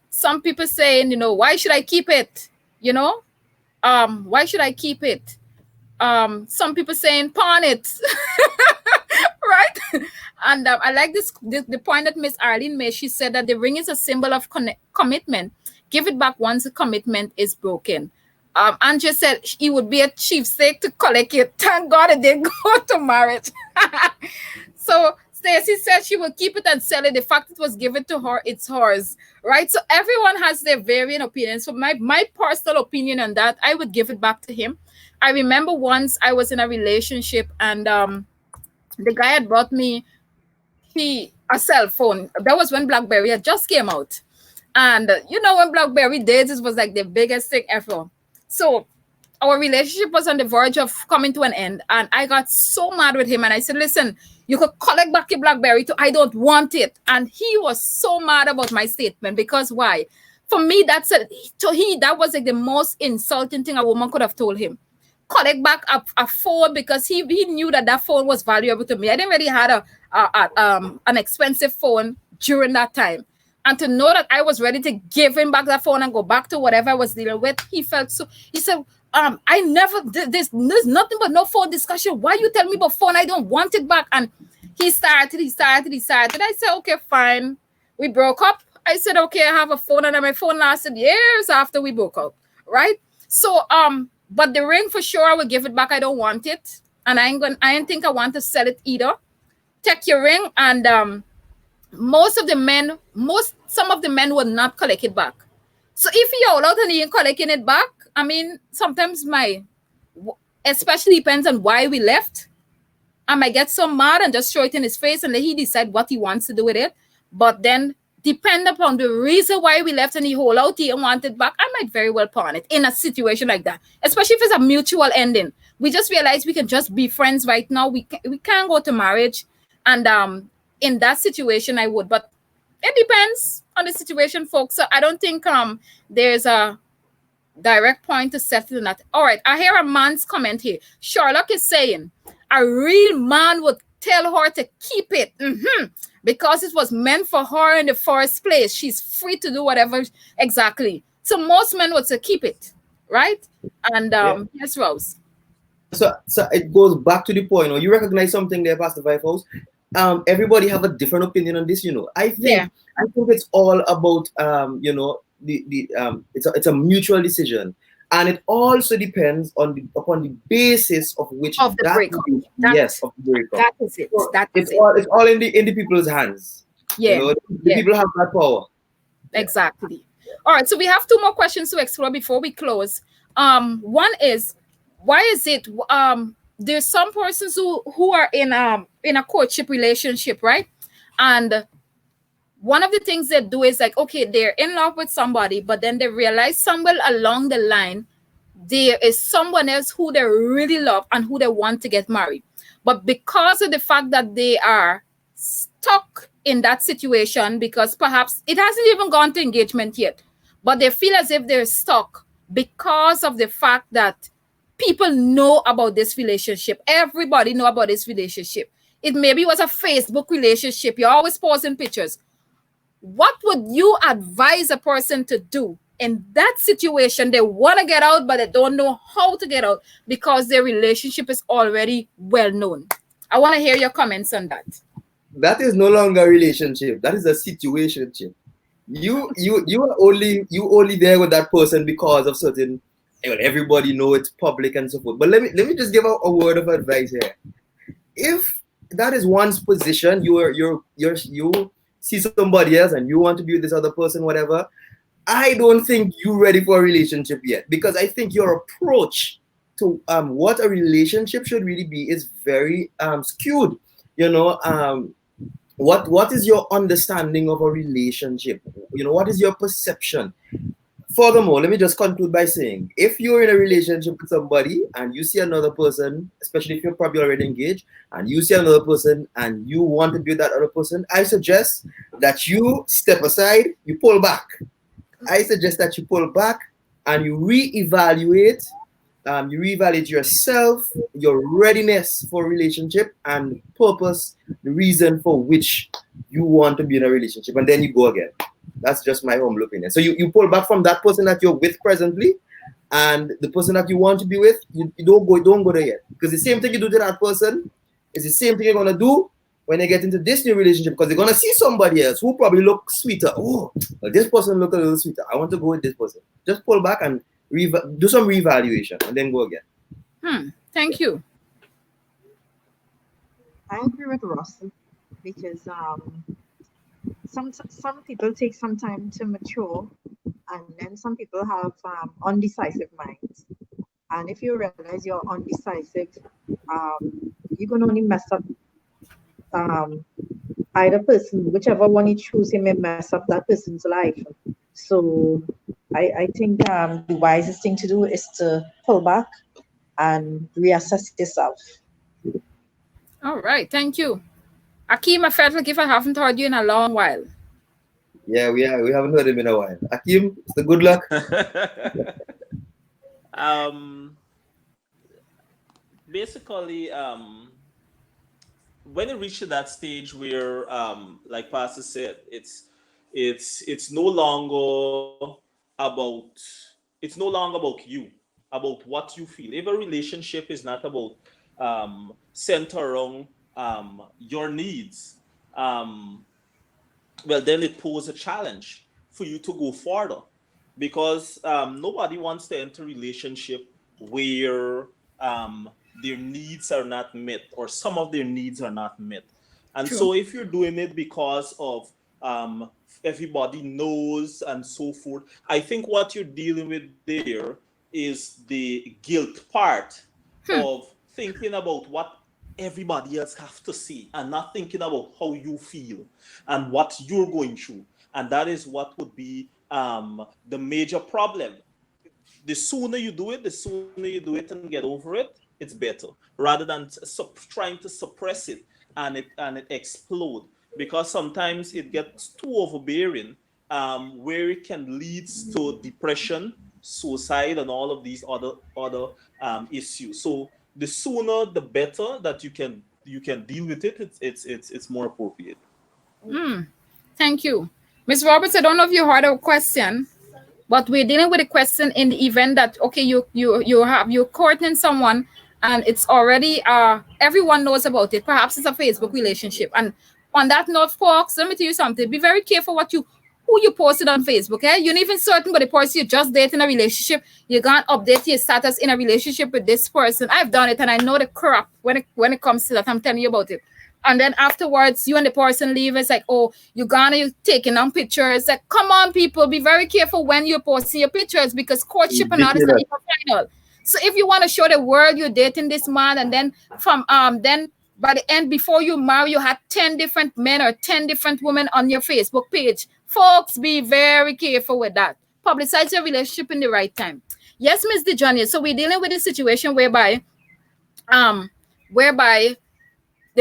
Some people saying, why should I keep it? Why should I keep it? Some people saying pawn it. Right? And I like the point that Miss Arlene made. She said that the ring is a symbol of commitment. Give it back once the commitment is broken. Andrea said he would be a cheapsake to collect it. Thank God it didn't go to marriage. So Stacy said she will keep it and sell it. The fact it was given to her, it's hers. Right? So everyone has their varying opinions. So my personal opinion on that, I would give it back to him. I remember once I was in a relationship and the guy had brought me a cell phone. That was when BlackBerry had just came out. And when BlackBerry did, it was like the biggest thing ever. So our relationship was on the verge of coming to an end. And I got so mad with him. And I said, listen, you could collect back your BlackBerry too. I don't want it. And he was so mad about my statement. Because why? For me, that was like the most insulting thing a woman could have told him. Collect back a phone, because he knew that phone was valuable to me. I didn't really have an expensive phone during that time. And to know that I was ready to give him back that phone and go back to whatever I was dealing with, he said, I never did this. There's nothing but no phone discussion. Why you tell me about phone? I don't want it back. And he started. I said, okay, fine. We broke up. I said, okay, I have a phone, and my phone lasted years after we broke up. Right? So, but the ring for sure, I will give it back. I don't want it. And I don't think I want to sell it either. Take your ring, and some of the men will not collect it back. So if you're out and you ain't collecting it back, I mean, sometimes especially depends on why we left. I might get so mad and just throw it in his face and let he decide what he wants to do with it. But then depend upon the reason why we left and he hold out, he and want it back, I might very well pawn it in a situation like that, especially if it's a mutual ending. We just realize we can just be friends right now. We can't go to marriage. And in that situation, I would. But it depends on the situation, folks. So I don't think there's a direct point to settle that. All right, I hear a man's comment here. Sherlock is saying, a real man would tell her to keep it. because it was meant for her in the first place. She's free to do whatever exactly. So most men would say keep it, right? And yes, Rose. So it goes back to the point. You recognize something there, Pastor Five House. Everybody have a different opinion on this. Yeah. I think it's all about it's a mutual decision, and it also depends upon the basis of which Of the that breakup. yes, of the breakup. That is it. So That is it's all in the people's hands. Yeah. The people have that power. Exactly. All right. So we have two more questions to explore before we close. One is, why is it there's some persons who are in a courtship relationship, right? And one of the things they do is like, okay, they're in love with somebody, but then they realize somewhere along the line there is someone else who they really love and who they want to get married. But because of the fact that they are stuck in that situation, because perhaps it hasn't even gone to engagement yet, but they feel as if they're stuck because of the fact that people know about this relationship. Everybody know about this relationship. It maybe was a Facebook relationship. You're always posting pictures. What would you advise a person to do in that situation? They want to get out, but they don't know how to get out because their relationship is already well known. I want to hear your comments on that. That is no longer a relationship. That is a situationship. You are only there with that person because of certain. Everybody know it's public and so forth. But let me just give out a word of advice here. If that is one's position, you see somebody else and you want to be with this other person, whatever. I don't think you're ready for a relationship yet, because I think your approach to what a relationship should really be is very skewed. What is your understanding of a relationship? What is your perception? Furthermore, let me just conclude by saying, if you're in a relationship with somebody and you see another person, especially if you're probably already engaged, and you see another person and you want to be with that other person, I suggest that you step aside, you pull back. I suggest that you pull back and you reevaluate. You reevaluate yourself, your readiness for a relationship, and purpose, the reason for which you want to be in a relationship, and then you go again. That's just my humble opinion. So you pull back from that person that you're with presently, and the person that you want to be with, you don't go there yet. Because the same thing you do to that person is the same thing you're gonna do when they get into this new relationship, because they're gonna see somebody else who probably look sweeter. Oh, well, this person look a little sweeter. I want to go with this person. Just pull back and do some reevaluation and then go again. Thank you. I agree with Ross, because some people take some time to mature, and then some people have undecisive minds. And if you realize you're undecisive, you're gonna only mess up either person. Whichever one you choose, you may mess up that person's life. So I think the wisest thing to do is to pull back and reassess yourself. All right, thank you. Akeem, I felt like if I haven't heard you in a long while. Yeah, we haven't heard him in a while. Akeem, it's the good luck. Basically, when it reaches that stage where, like Pastor said, it's no longer about you, about what you feel. If a relationship is not about center around your needs, well, then it poses a challenge for you to go further, because nobody wants to enter a relationship where their needs are not met, or some of their needs are not met. And True. so if you're doing it because of everybody knows and so forth, I think what you're dealing with there is the guilt part of thinking about what everybody else have to see and not thinking about how you feel and what you're going through. And that is what would be the major problem. The sooner you do it and get over it, it's better, rather than trying to suppress it and it explode, because sometimes it gets too overbearing, where it can lead to depression, suicide, and all of these other issues. So the sooner the better that you can deal with it. It's more appropriate. Thank you. Ms. Roberts, I don't know if you heard our question, but we're dealing with a question in the event that, okay, you're courting someone and it's already everyone knows about it. Perhaps it's a Facebook relationship. And on that note, folks, let me tell you something. Be very careful who you posted on Facebook. Eh? You're not even certain, but the person you just dating a relationship, you can't update your status in a relationship with this person. I've done it and I know the crap when it comes to that. I'm telling you about it. And then afterwards, you and the person leave. It's like, oh, you're taking on pictures. Like, come on, people, be very careful when you're posting your pictures because courtship and all is not even final. So if you want to show the world you're dating this man, and then then by the end, before you marry, you had 10 different men or 10 different women on your Facebook page. Folks, be very careful with that. Publicize your relationship in the right time. Yes, Miss Dijonya. So we're dealing with a situation whereby the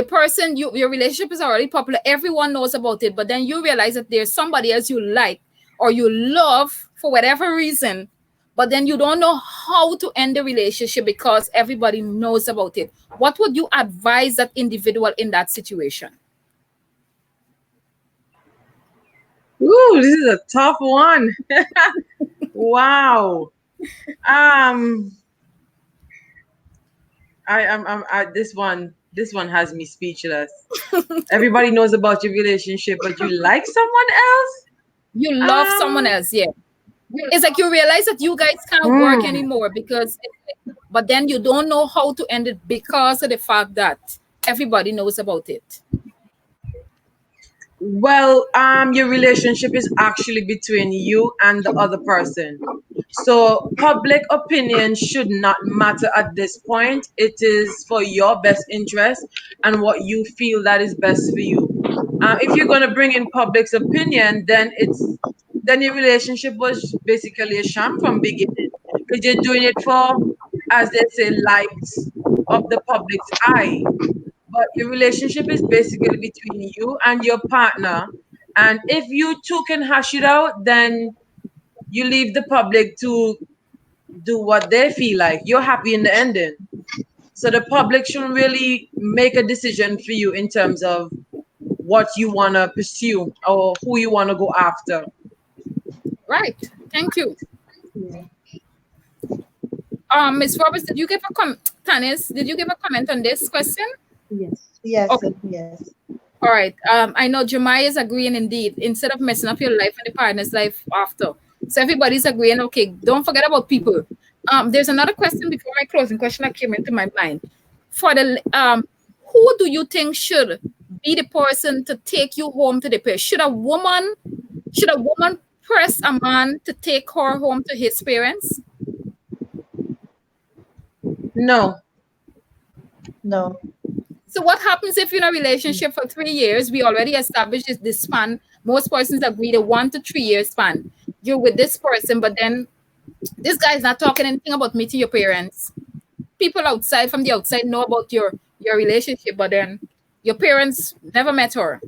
person your relationship is already popular, everyone knows about it, but then you realize that there's somebody else you like or you love for whatever reason, but then you don't know how to end the relationship because everybody knows about it. What would you advise that individual in that situation? Ooh, this is a tough one. Wow. This one has me speechless. Everybody knows about your relationship, but you like someone else? You love someone else, yeah. It's like you realize that you guys can't work anymore but then you don't know how to end it because of the fact that everybody knows about it. Well, your relationship is actually between you and the other person. So public opinion should not matter at this point. It is for your best interest and what you feel that is best for you. If you're gonna bring in public's opinion, then your relationship was basically a sham from beginning because you're doing it for, as they say, light of the public's eye. But your relationship is basically between you and your partner. And if you two can hash it out, then you leave the public to do what they feel like. You're happy in the ending. So the public shouldn't really make a decision for you in terms of what you want to pursue or who you want to go after. Right. Thank you. Ms. Roberts, did you give a comment? Tannis, did you give a comment on this question? Yes. Okay. Yes. All right. I know Jemai is agreeing indeed. Instead of messing up your life and the partner's life after. So everybody's agreeing, okay, don't forget about people. There's another question before my closing question that came into my mind. For the who do you think should be the person to take you home to the place? Should a woman press a man to take her home to his parents? No. So what happens if you're in a relationship for 3 years? We already established this span. Most persons agree the 1 to 3 year span. You're with this person, but then this guy is not talking anything about meeting your parents. People from the outside know about your relationship, but then your parents never met her.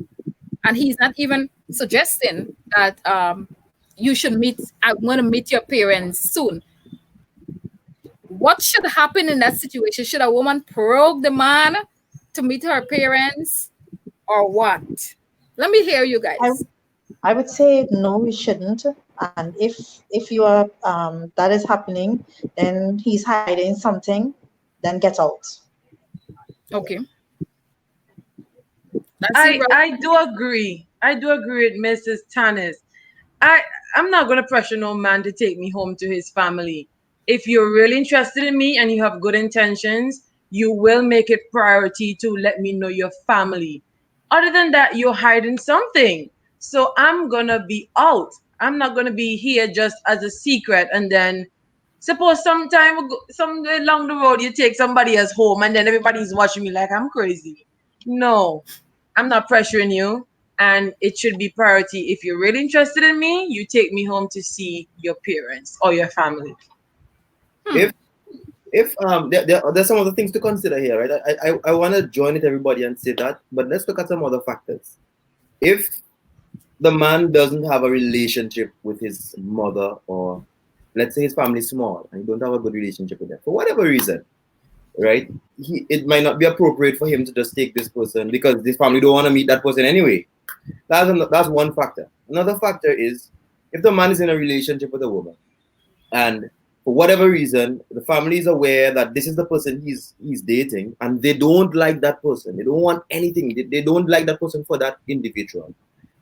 And he's not even suggesting that you should I want to meet your parents soon. What should happen in that situation? Should a woman probe the man to meet her parents or what? Let me hear you guys. I would say no, we shouldn't. And if you are that is happening, then he's hiding something, then get out. Okay. I do agree. I do agree with Mrs. Tannis. I'm not gonna pressure no man to take me home to his family. If you're really interested in me and you have good intentions, you will make it priority to let me know your family. Other than that, you're hiding something. So I'm gonna be out. I'm not gonna be here just as a secret. And then suppose somewhere along the road you take somebody else home and then everybody's watching me like I'm crazy. No, I'm not pressuring you. And it should be priority. If you're really interested in me, you take me home to see your parents or your family. If there's some other things to consider here, right? I want to join with everybody and say that, but let's look at some other factors. If the man doesn't have a relationship with his mother, or let's say his family is small and he don't have a good relationship with them for whatever reason, right? It might not be appropriate for him to just take this person because this family don't want to meet that person anyway. That's one factor. Another factor is if the man is in a relationship with a woman, and for whatever reason, the family is aware that this is the person he's dating, and they don't like that person. They don't want anything. They don't like that person for that individual.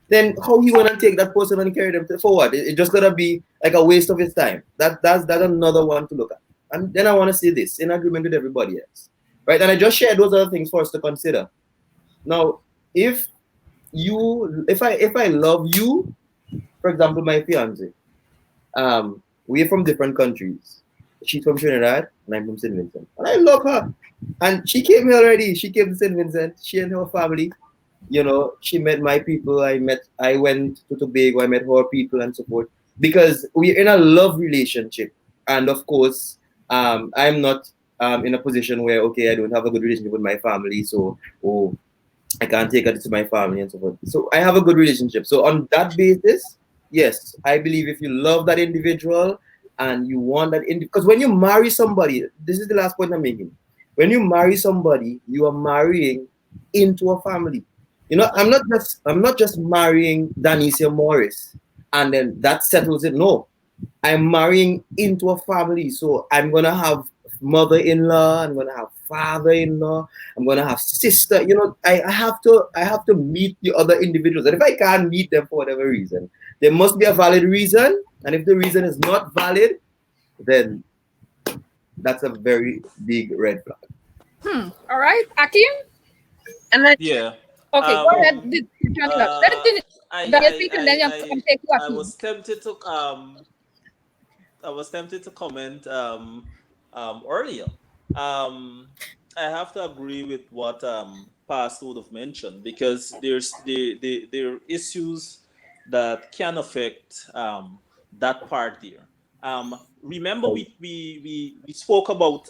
Then how he gonna take that person and carry them forward? It's just gonna be like a waste of his time. That's another one to look at. And then I want to say this in agreement with everybody else, right? And I just shared those other things for us to consider. Now, if I love you, for example, my fiance, we're from different countries. She's from Trinidad and I'm from St. Vincent. And I love her. And she came here already. She came to St. Vincent. She and her family. She met my people. I went to Tobago. I met her people and so forth. Because we're in a love relationship. And of course, I'm not in a position where, okay, I don't have a good relationship with my family. So, I can't take her to my family and so forth. So I have a good relationship. So on that basis, yes, I believe if you love that individual and you want that because when you marry somebody, this is the last point I'm making. When you marry somebody, you are marrying into a family. I'm not just marrying Danicia Morris and then that settles it. No, I'm marrying into a family. So I'm gonna have mother-in-law, I'm gonna have father-in-law, I'm gonna have sister. I have to meet the other individuals. And if I can't meet them for whatever reason, there must be a valid reason. And if the reason is not valid, then that's a very big red flag. All right, Akeem. And Yeah. Okay, go ahead. Uh, Let speak and then I'll take you, I Akeem. was tempted to comment earlier. Um, I have to agree with what Pastor would have mentioned because there are issues that can affect that part there. Remember we spoke about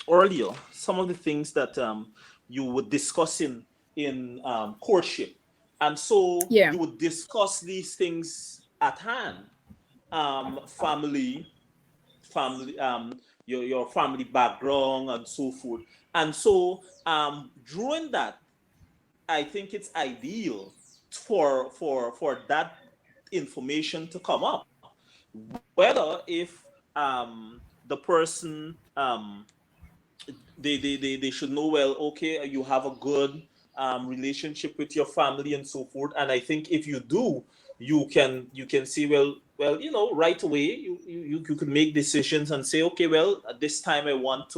earlier some of the things that you were discussing in courtship, and so Yeah. you would discuss these things at hand, family, your family background and so forth. And so during that, I think it's ideal for that information to come up, whether if the person they should know, well, okay, you have a good relationship with your family and so forth. And I think if you do, you can see, well, right away you could make decisions and say, okay, well, at this time I want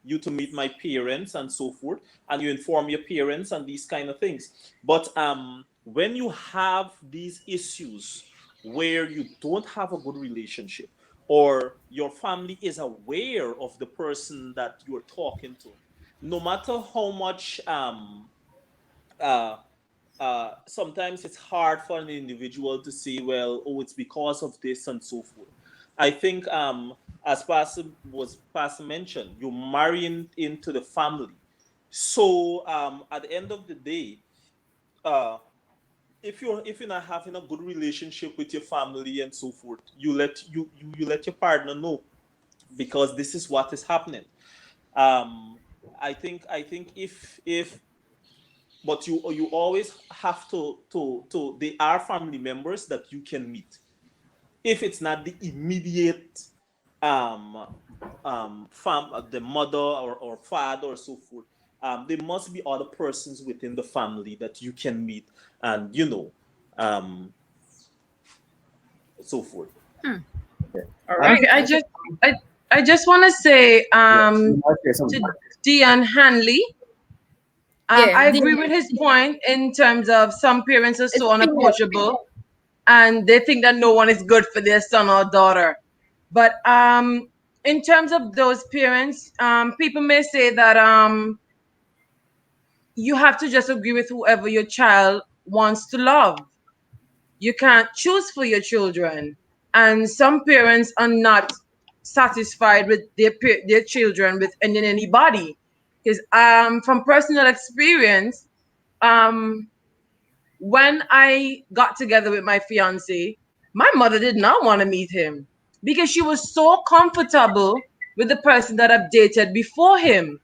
you to meet my parents and so forth, and you inform your parents and these kind of things. But when you have these issues where you don't have a good relationship, or your family is aware of the person that you're talking to, no matter how much uh, sometimes it's hard for an individual to say, well, oh, it's because of this and so forth. I think, as Pastor mentioned, you're marrying into the family. So at the end of the day, uh, if you're not having a good relationship with your family and so forth, you let your partner know, because this is what is happening. Um, I think if but you always have to they are family members that you can meet. If it's not the immediate um the mother or father or so forth, there must be other persons within the family that you can meet, and um so forth. All right. okay, I just want to say to Dion Hanley, Yeah. I agree with his point in terms of some parents are It's so female. unapproachable and they think that no one is good for their son or daughter. But in terms of those parents, people may say that you have to just agree with whoever your child wants to love. You can't choose for your children. And some parents are not satisfied with their children with anybody. Because from personal experience, um, when I got together with my fiance, my mother did not want to meet him because she was so comfortable with the person that I've dated before him.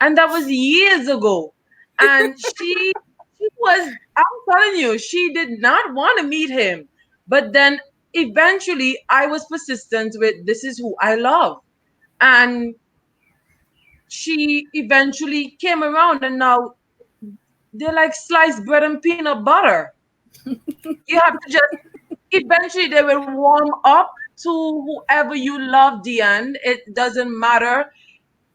And that was years ago. And I'm telling you, she did not want to meet him. But then eventually I was persistent with this is who I love. And she eventually came around, and now they're like sliced bread and peanut butter. You have to just eventually they will warm up to whoever you love, Diane. It doesn't matter.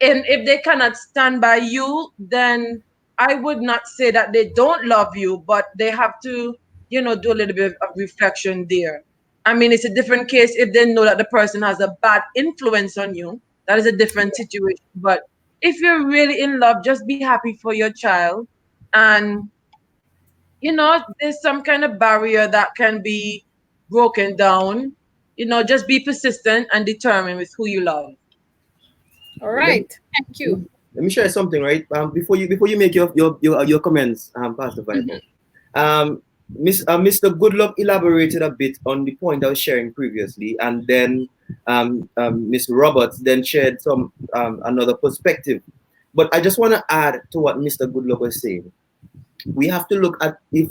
And if they cannot stand by you, then I would not say that they don't love you, but they have to, do a little bit of reflection there. I mean, it's a different case if they know that the person has a bad influence on you. That is a different situation. But if you're really in love, just be happy for your child. And, there's some kind of barrier that can be broken down. Just be persistent and determined with who you love. All right. Thank you. Let me share something, right? Before you make your comments, Pastor Viper. Mr. Goodluck elaborated a bit on the point I was sharing previously, and then Ms. Roberts then shared some another perspective. But I just want to add to what Mr. Goodluck was saying. We have to look at if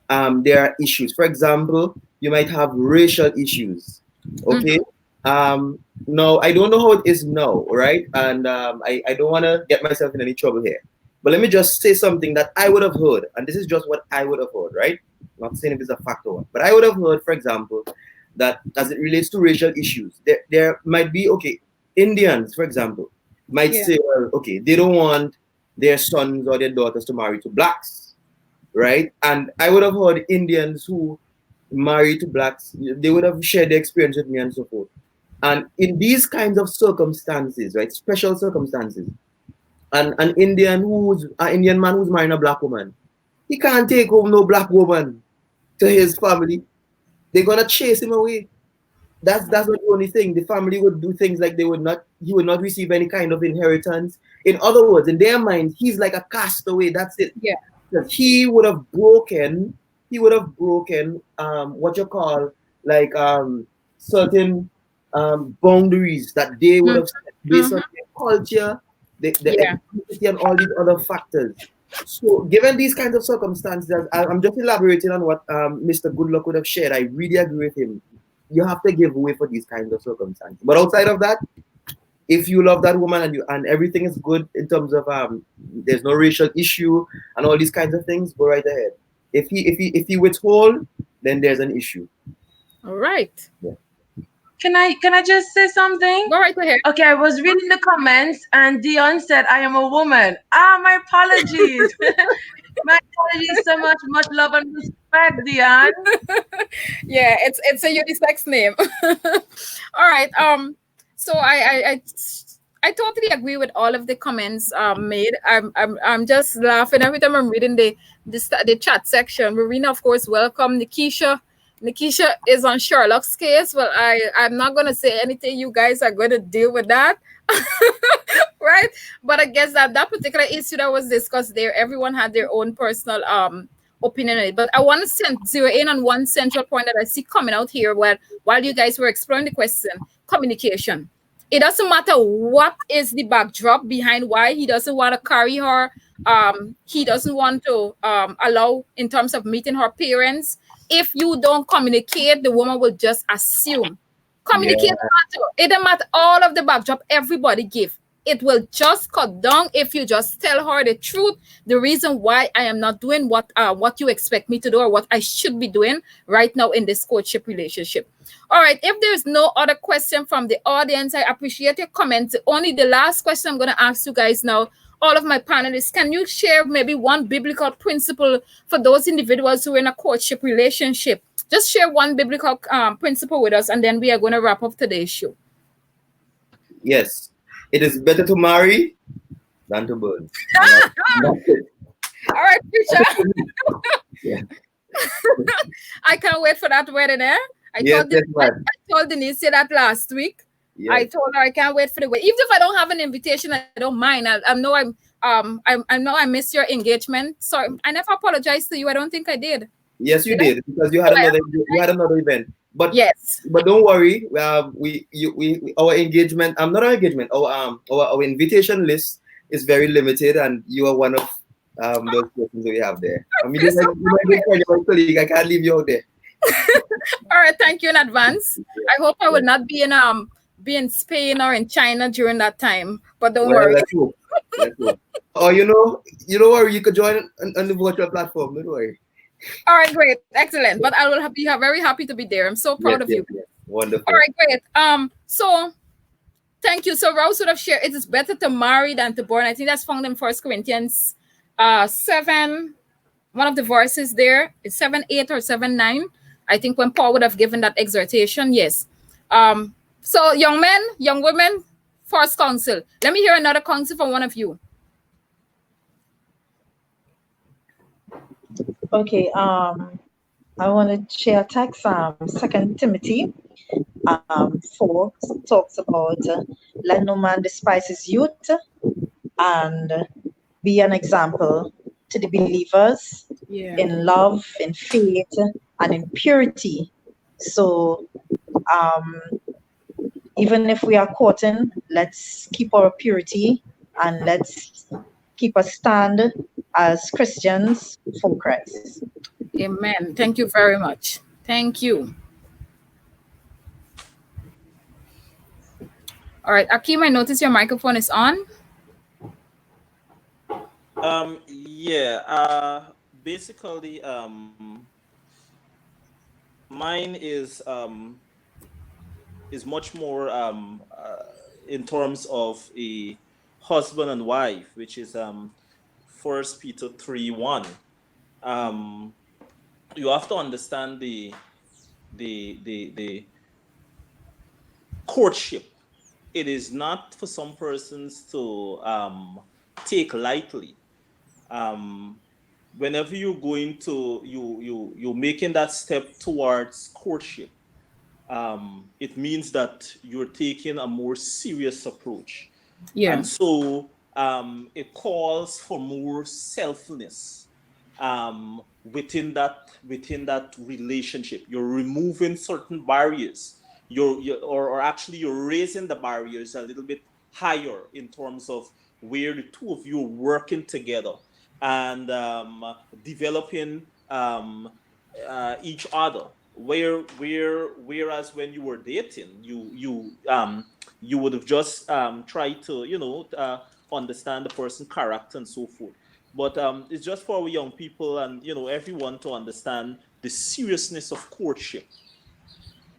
there are issues. For example, you might have racial issues. Okay. No, I don't know how it is now, right? And I don't want to get myself in any trouble here. But let me just say something that I would have heard, and this is just what I would have heard, right? I'm not saying if it's a fact or what, but I would have heard, for example, that as it relates to racial issues, there might be, okay, Indians, for example, might say, well, okay, they don't want their sons or their daughters to marry to blacks, right? And I would have heard Indians who marry to blacks, they would have shared their experience with me and so forth. And in these kinds of circumstances, right, special circumstances, an Indian man who's marrying a black woman, he can't take home no black woman to his family. They're gonna chase him away. That's not the only thing. The family would do things like he would not receive any kind of inheritance. In other words, in their mind, he's like a castaway. That's it. Yeah. He would have broken what you call like certain boundaries that they would have set based on their culture, the ethnicity, and all these other factors. So, given these kinds of circumstances, I'm just elaborating on what Mr. Goodluck would have shared. I really agree with him. You have to give way for these kinds of circumstances. But outside of that, if you love that woman and everything is good in terms of there's no racial issue and all these kinds of things, go right ahead. If he withhold, then there's an issue. All right. Yeah. Can I just say something? Go right ahead. Okay, I was reading the comments and Dion said I am a woman. My apologies. My apologies so much. Much love and respect, Dion. Yeah, it's a unisex name. All right. So I totally agree with all of the comments made. I'm just laughing every time I'm reading the chat section. Marina, of course, welcome. Nikisha is on Sherlock's case. Well, I'm not going to say anything. You guys are going to deal with that. Right? But I guess that particular issue that was discussed there, everyone had their own personal opinion on it. But I want to zero in on one central point that I see coming out here while you guys were exploring the question, communication. It doesn't matter what is the backdrop behind why he doesn't want to carry her. He doesn't want to allow in terms of meeting her parents. If you don't communicate, the woman will just assume. Communicate matter. It doesn't matter all of the backdrop everybody give. It will just cut down if you just tell her the truth, the reason why I am not doing what you expect me to do or what I should be doing right now in this courtship relationship. All right, if there's no other question from the audience, I appreciate your comments. Only the last question I'm going to ask you guys now, all of my panelists, can you share maybe one biblical principle for those individuals who are in a courtship relationship? Just share one biblical principle with us, and then we are going to wrap up today's show. Yes, it is better to marry than to burn. All right, preacher. I can't wait for that wedding, eh? I told Denise that last week. Yes. I told her I can't wait for the wedding. Even if I don't have an invitation, I don't mind. I know I missed your engagement. Sorry, I never apologized to you. I don't think I did. Yes, you did, because you had another event. But yes, but don't worry. Our engagement. Not our engagement. Our invitation list is very limited, and you are one of those questions we have there. I mean, my colleague, I can't leave you out there. All right, thank you in advance. I hope I will not be in Spain or in China during that time, but don't worry. Let's go. Let's go. Or you know where you could join on the virtual platform. Don't worry. All right, great, excellent. But I will be very happy to be there. I'm so proud of you. Yes. Wonderful. All right, great. So thank you. So Rouse would have shared it is better to marry than to born. I think that's found in 1 Corinthians 7. One of the verses there is 7:8 or 7:9. I think when Paul would have given that exhortation, yes. So young men, young women, first counsel. Let me hear another counsel from one of you. Okay, I want to share a text, 2 Timothy 4 talks about let no man despise his youth and be an example to the believers in love, in faith, and in purity. So even if we are courting, let's keep our purity and let's keep a stand as Christians for Christ. Amen. Thank you very much. Thank you. All right, Akeem, I notice your microphone is on. Basically, mine is much more in terms of a husband and wife, which is 1 Peter 3:1. You have to understand the courtship. It is not for some persons to take lightly. Whenever you're going to you're making that step towards courtship, it means that you're taking a more serious approach. Yeah. And so it calls for more selflessness within that relationship. You're removing certain barriers. You're actually raising the barriers a little bit higher in terms of where the two of you are working together and developing each other. Whereas when you were dating, you would have just tried to understand the person's character and so forth. But it's just for our young people and everyone to understand the seriousness of courtship.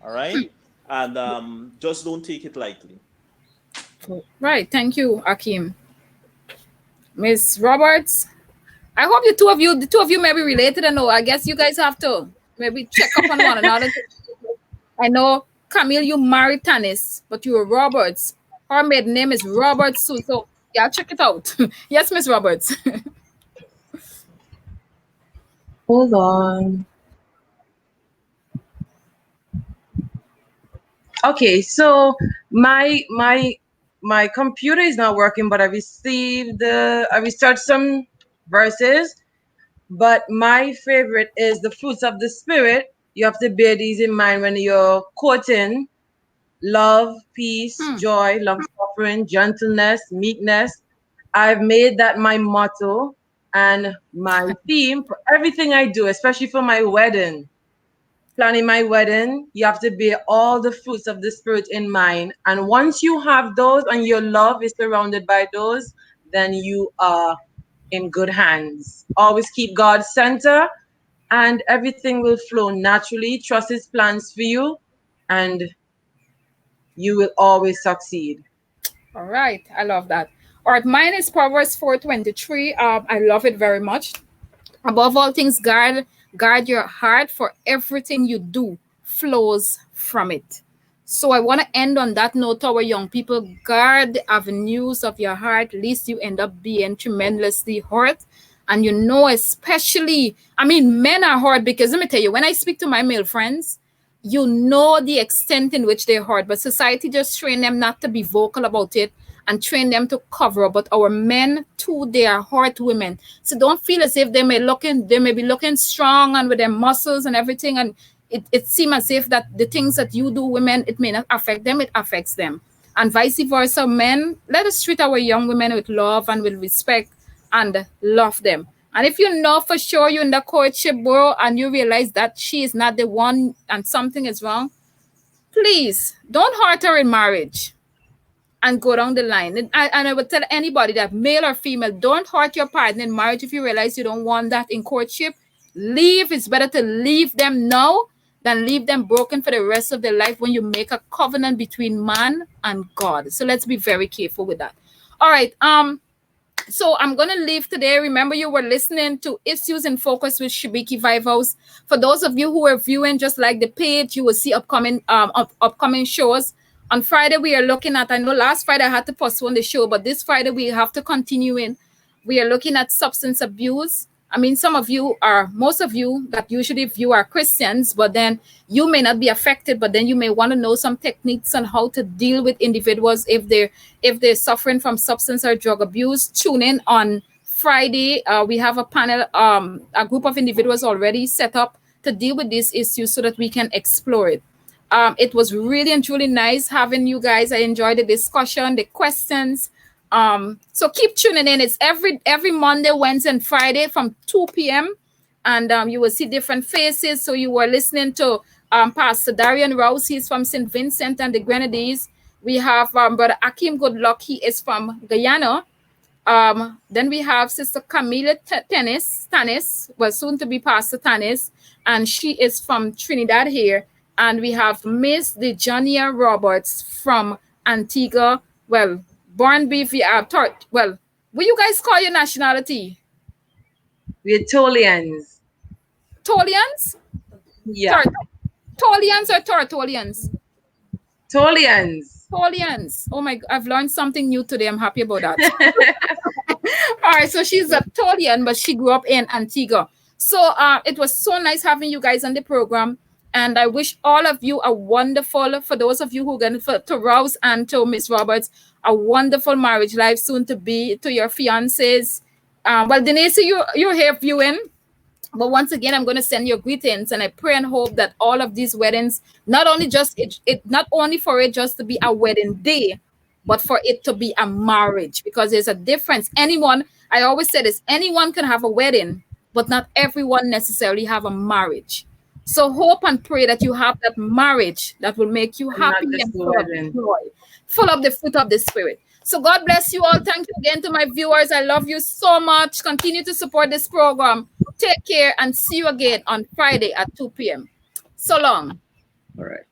All right, and just don't take it lightly. Right. Thank you, Akeem. Miss Roberts, I hope the two of you may be related. I know. I guess you guys have to maybe check up on one another. I know, Camille, you married Tannis, but you were Roberts. Her maiden name is Roberts too. So yeah, check it out. Yes, Miss Roberts. Hold on. Okay, so my computer is not working, but I researched some verses. But my favorite is the fruits of the spirit. You have to bear these in mind when you're courting: love, peace, joy, long-suffering, gentleness, meekness. I've made that my motto and my theme for everything I do, especially for my wedding. Planning my wedding, you have to bear all the fruits of the spirit in mind. And once you have those and your love is surrounded by those, then you are in good hands. Always keep God center and everything will flow naturally. Trust his plans for you and you will always succeed. All right. I love that. All right. Mine is Proverbs 4:23. I love it very much. Above all things, guard your heart, for everything you do flows from it. So I want to end on that note, our young people. Guard the avenues of your heart, lest you end up being tremendously hurt. And especially, men are hurt because let me tell you, when I speak to my male friends, the extent in which they're hurt, but society just train them not to be vocal about it and train them to cover up. But our men too, they are hurt women. So don't feel as if they may be looking strong and with their muscles and everything. And it seems as if that the things that you do, women, it may not affect them, it affects them. And vice versa, men, let us treat our young women with love and with respect and love them. And if you know for sure you're in the courtship, bro, and you realize that she is not the one and something is wrong, please don't hurt her in marriage and go down the line. And I would tell anybody that, male or female, don't hurt your partner in marriage if you realize you don't want that in courtship. Leave. It's better to leave them now than leave them broken for the rest of their life when you make a covenant between man and God. So let's be very careful with that. All right. So I'm going to leave today. Remember, you were listening to Issues in Focus with Shibiki Vivos. For those of you who are viewing, just like the page, you will see upcoming shows. On Friday, we are looking at, I know last Friday I had to postpone the show, but this Friday we have to continue in. We are looking at substance abuse. I mean, most of you that usually view are Christians, but then you may not be affected, but then you may want to know some techniques on how to deal with individuals if they're suffering from substance or drug abuse. Tune in on Friday. We have a panel, a group of individuals already set up to deal with these issues so that we can explore it. It was really and truly nice having you guys. I enjoyed the discussion, the questions. So keep tuning in. It's every Monday, Wednesday, and Friday from 2 p.m. And you will see different faces. So you were listening to Pastor Darian Rouse. He's from St. Vincent and the Grenadines. We have Brother Akeem Goodluck. He is from Guyana. Then we have Sister Camille Tannis, well, soon to be Pastor Tannis, and she is from Trinidad here. And we have Miss Dijonya Roberts from Antigua. Well, born BV. Well, what you guys call your nationality? We're Tolians. Tolians? Yeah. Tolians or Tortolians? Tolians. Tolians. Oh my, I've learned something new today. I'm happy about that. All right, so she's a Tolian, but she grew up in Antigua. So it was so nice having you guys on the program. And I wish all of you a wonderful, for those of you who are going to Rouse and to Miss Roberts, a wonderful marriage life soon to be, to your fiancés. Well, Denise, you're here viewing. But once again, I'm going to send your greetings, and I pray and hope that all of these weddings, not only for it just to be a wedding day, but for it to be a marriage, because there's a difference. I always say this, anyone can have a wedding, but not everyone necessarily have a marriage. So hope and pray that you have that marriage that will make you happy and full of joy, full of the fruit of the Spirit. So God bless you all. Thank you again to my viewers. I love you so much. Continue to support this program. Take care and see you again on Friday at 2 p.m. So long. All right.